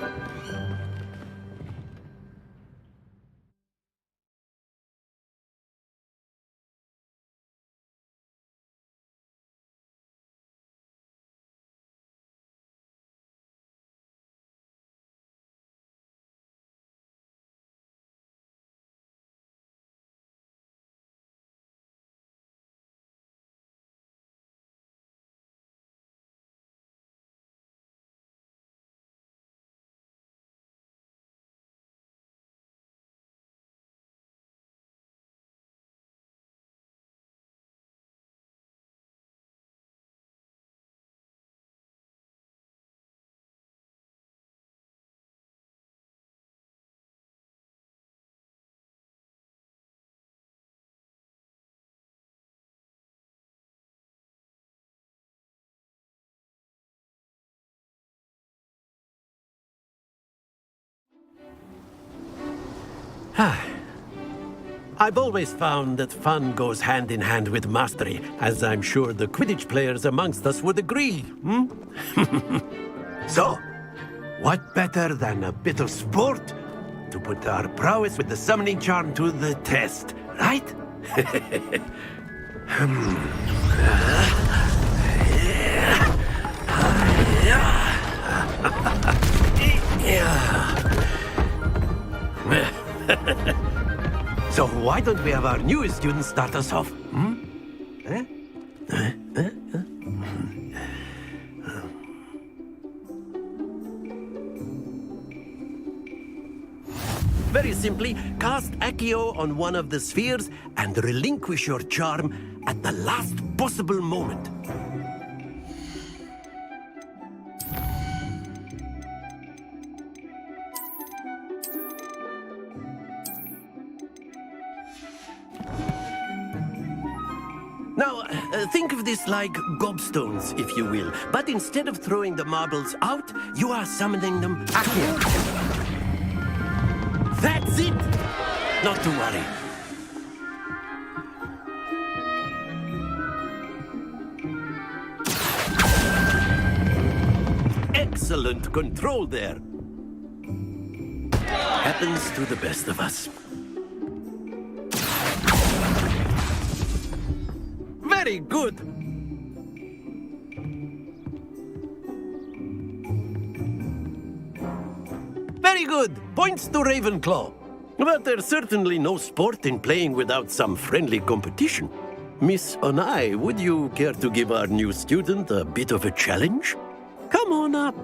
I've always found that fun goes hand in hand with mastery, as I'm sure the Quidditch players amongst us would agree. So, what better than a bit of sport to put our prowess with the summoning charm to the test, right? So why don't we have our newest student start us off? Very simply, cast Accio on one of the spheres and relinquish your charm at the last possible moment. Now, think of this like gobstones, if you will. But instead of throwing the marbles out, you are summoning them towards you. That's it! Not to worry. Excellent control there. Happens to the best of us. Very good. Very good. Points to Ravenclaw. But there's certainly no sport in playing without some friendly competition. Miss Onai, would you care to give our new student a bit of a challenge? Come on up.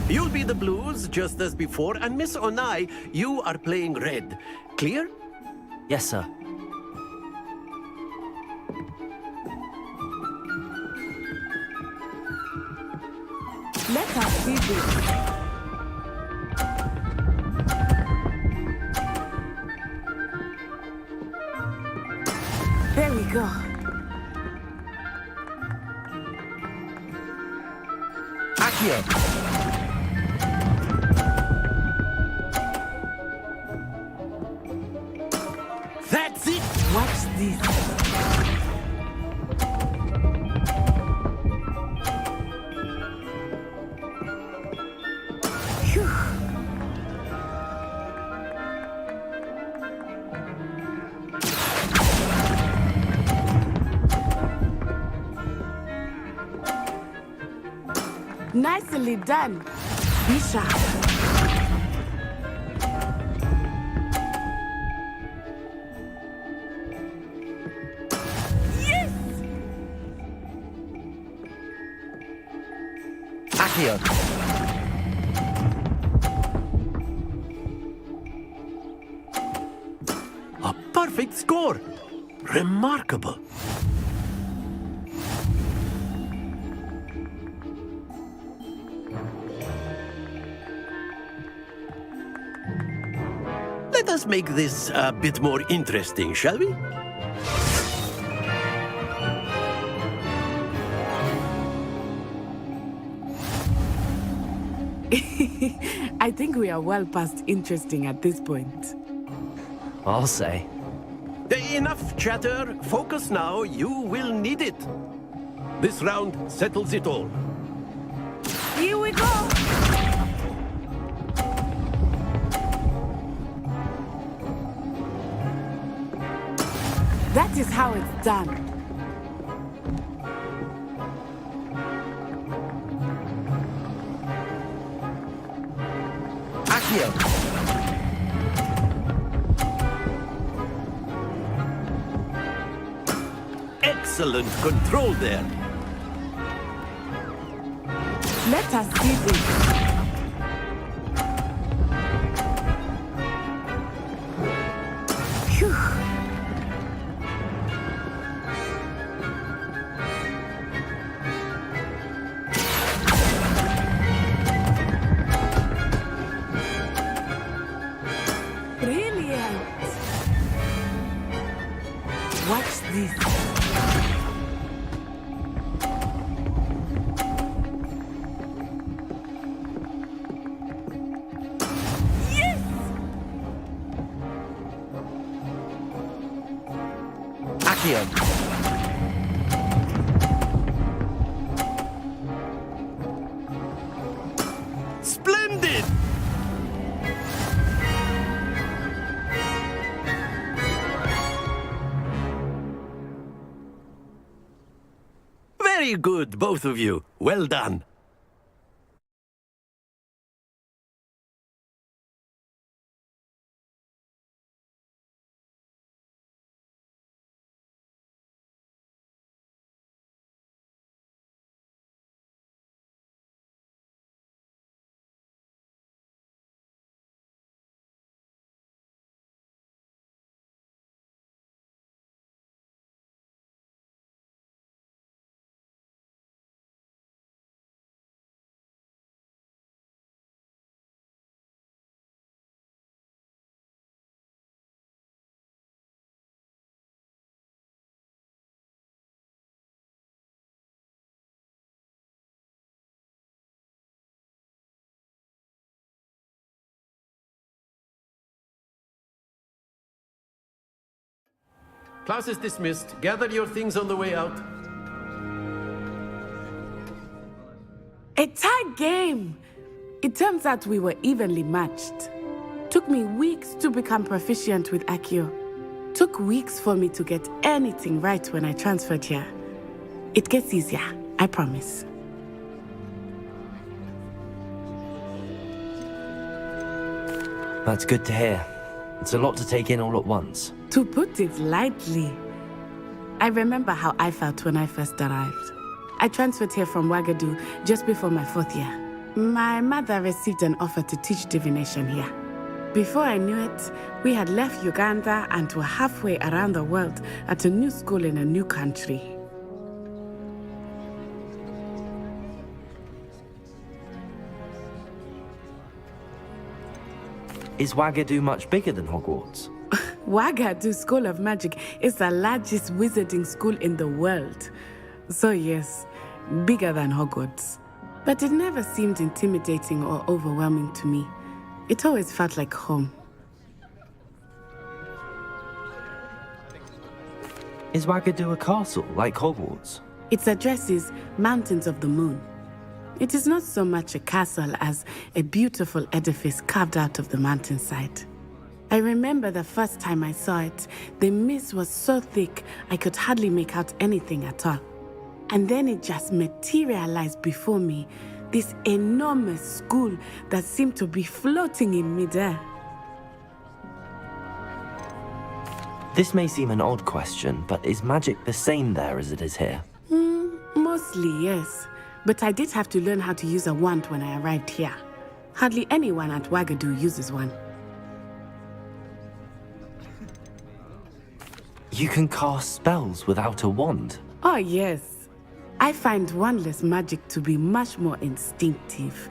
You'll be the blues, just as before, and Miss Onai, you are playing red. Clear? Yes, sir. Let us begin. There we go. Accio! Nicely done. Be sharp. Accio. A perfect score. Remarkable. Let us make this a bit more interesting, shall we? I think we are well past interesting at this point. I'll say. Enough chatter. Focus now. You will need it. This round settles it all. Here we go! That is how it's done. Accio. Excellent control there. Let us see this. Phew. Brilliant. Watch this. Accio. Splendid! Very good, both of you. Well done. Class is dismissed. Gather your things on the way out. A tight game. It turns out we were evenly matched. Took me weeks to become proficient with Accio. Took weeks for me to get anything right when I transferred here. It gets easier, I promise. That's good to hear. It's a lot to take in all at once. To put it lightly, I remember how I felt when I first arrived. I transferred here from Wagadu just before my 4th year. My mother received an offer to teach divination here. Before I knew it, we had left Uganda and were halfway around the world at a new school in a new country. Is Wagadu much bigger than Hogwarts? Wagadu School of Magic is the largest wizarding school in the world. So yes, bigger than Hogwarts. But it never seemed intimidating or overwhelming to me. It always felt like home. Is Wagadu a castle, like Hogwarts? Its address is Mountains of the Moon. It is not so much a castle as a beautiful edifice carved out of the mountainside. I remember the first time I saw it, the mist was so thick I could hardly make out anything at all. And then it just materialized before me, this enormous school that seemed to be floating in midair. This may seem an odd question, but is magic the same there as it is here? Mostly, yes. But I did have to learn how to use a wand when I arrived here. Hardly anyone at Wagadu uses one. You can cast spells without a wand? Oh, yes. I find wandless magic to be much more instinctive.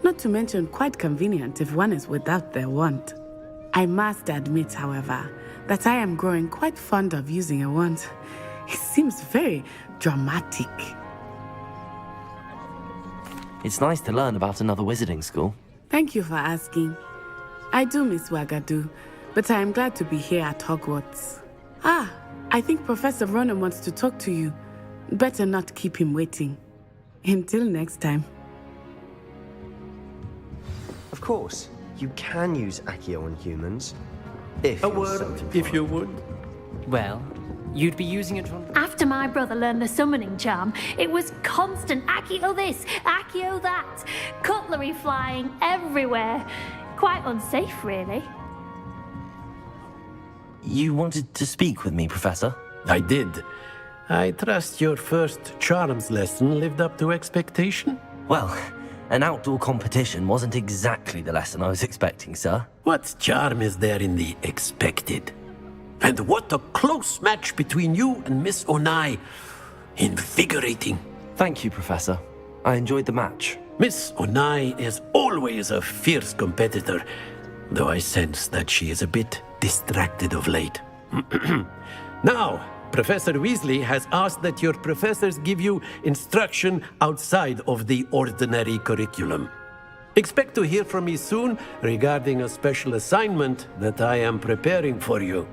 Not to mention quite convenient if one is without their wand. I must admit, however, that I am growing quite fond of using a wand. It seems very dramatic. It's nice to learn about another wizarding school. Thank you for asking. I do miss Wagadu, but I am glad to be here at Hogwarts. Ah, I think Professor Ronan wants to talk to you. Better not keep him waiting. Until next time. Of course, you can use Accio on humans. If A you're word, so if you inclined. would. Well, you'd be using it on... After my brother learned the summoning charm, it was constant Accio this, Accio that, cutlery flying everywhere. Quite unsafe, really. You wanted to speak with me, Professor? I did. I trust your first charms lesson lived up to expectation? Well, an outdoor competition wasn't exactly the lesson I was expecting, sir. What charm is there in the expected? And what a close match between you and Miss Onai. Invigorating. Thank you, Professor. I enjoyed the match. Miss Onai is always a fierce competitor, though I sense that she is a bit distracted of late. Now, Professor Weasley has asked that your professors give you instruction outside of the ordinary curriculum. Expect to hear from me soon regarding a special assignment that I am preparing for you.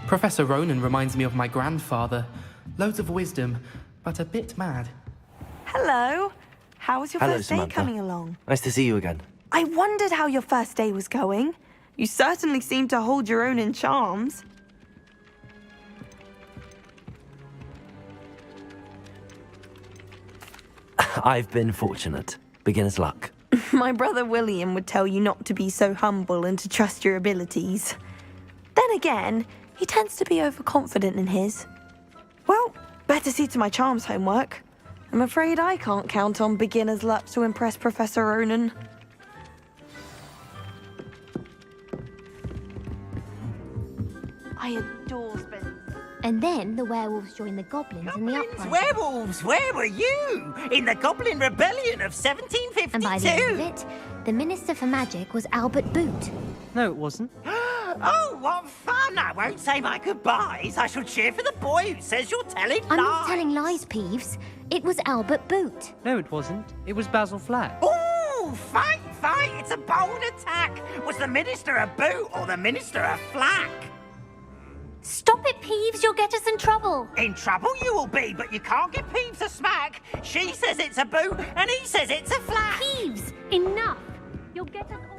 Professor Ronan reminds me of my grandfather. Loads of wisdom, but a bit mad. Hello. How was your Hello, first day Samantha. coming along? Nice to see you again. I wondered how your first day was going. You certainly seem to hold your own in charms. I've been fortunate. Beginner's luck. My brother William would tell you not to be so humble and to trust your abilities. Then again, he tends to be overconfident in his. Well, better see to my charms homework. I'm afraid I can't count on beginner's luck to impress Professor Ronan. I adore spells. And then the werewolves joined the goblins in the uprising. Werewolves, where were you? In the Goblin Rebellion of 1752? And by the end of it, the Minister for Magic was Albert Boot. No, it wasn't. Oh, what fun! I won't say my goodbyes. I shall cheer for the boy who says you're telling I'm lies. not telling lies, Peeves. It was Albert Boot. No, it wasn't. It was Basil Flack. Ooh, fight, fight! It's a bold attack. Was the Minister a boot or the Minister a flack? Stop it, Peeves. You'll get us in trouble. In trouble you will be, but you can't give Peeves a smack. She says it's a boot and he says it's a flack. Peeves, enough. You'll get us all.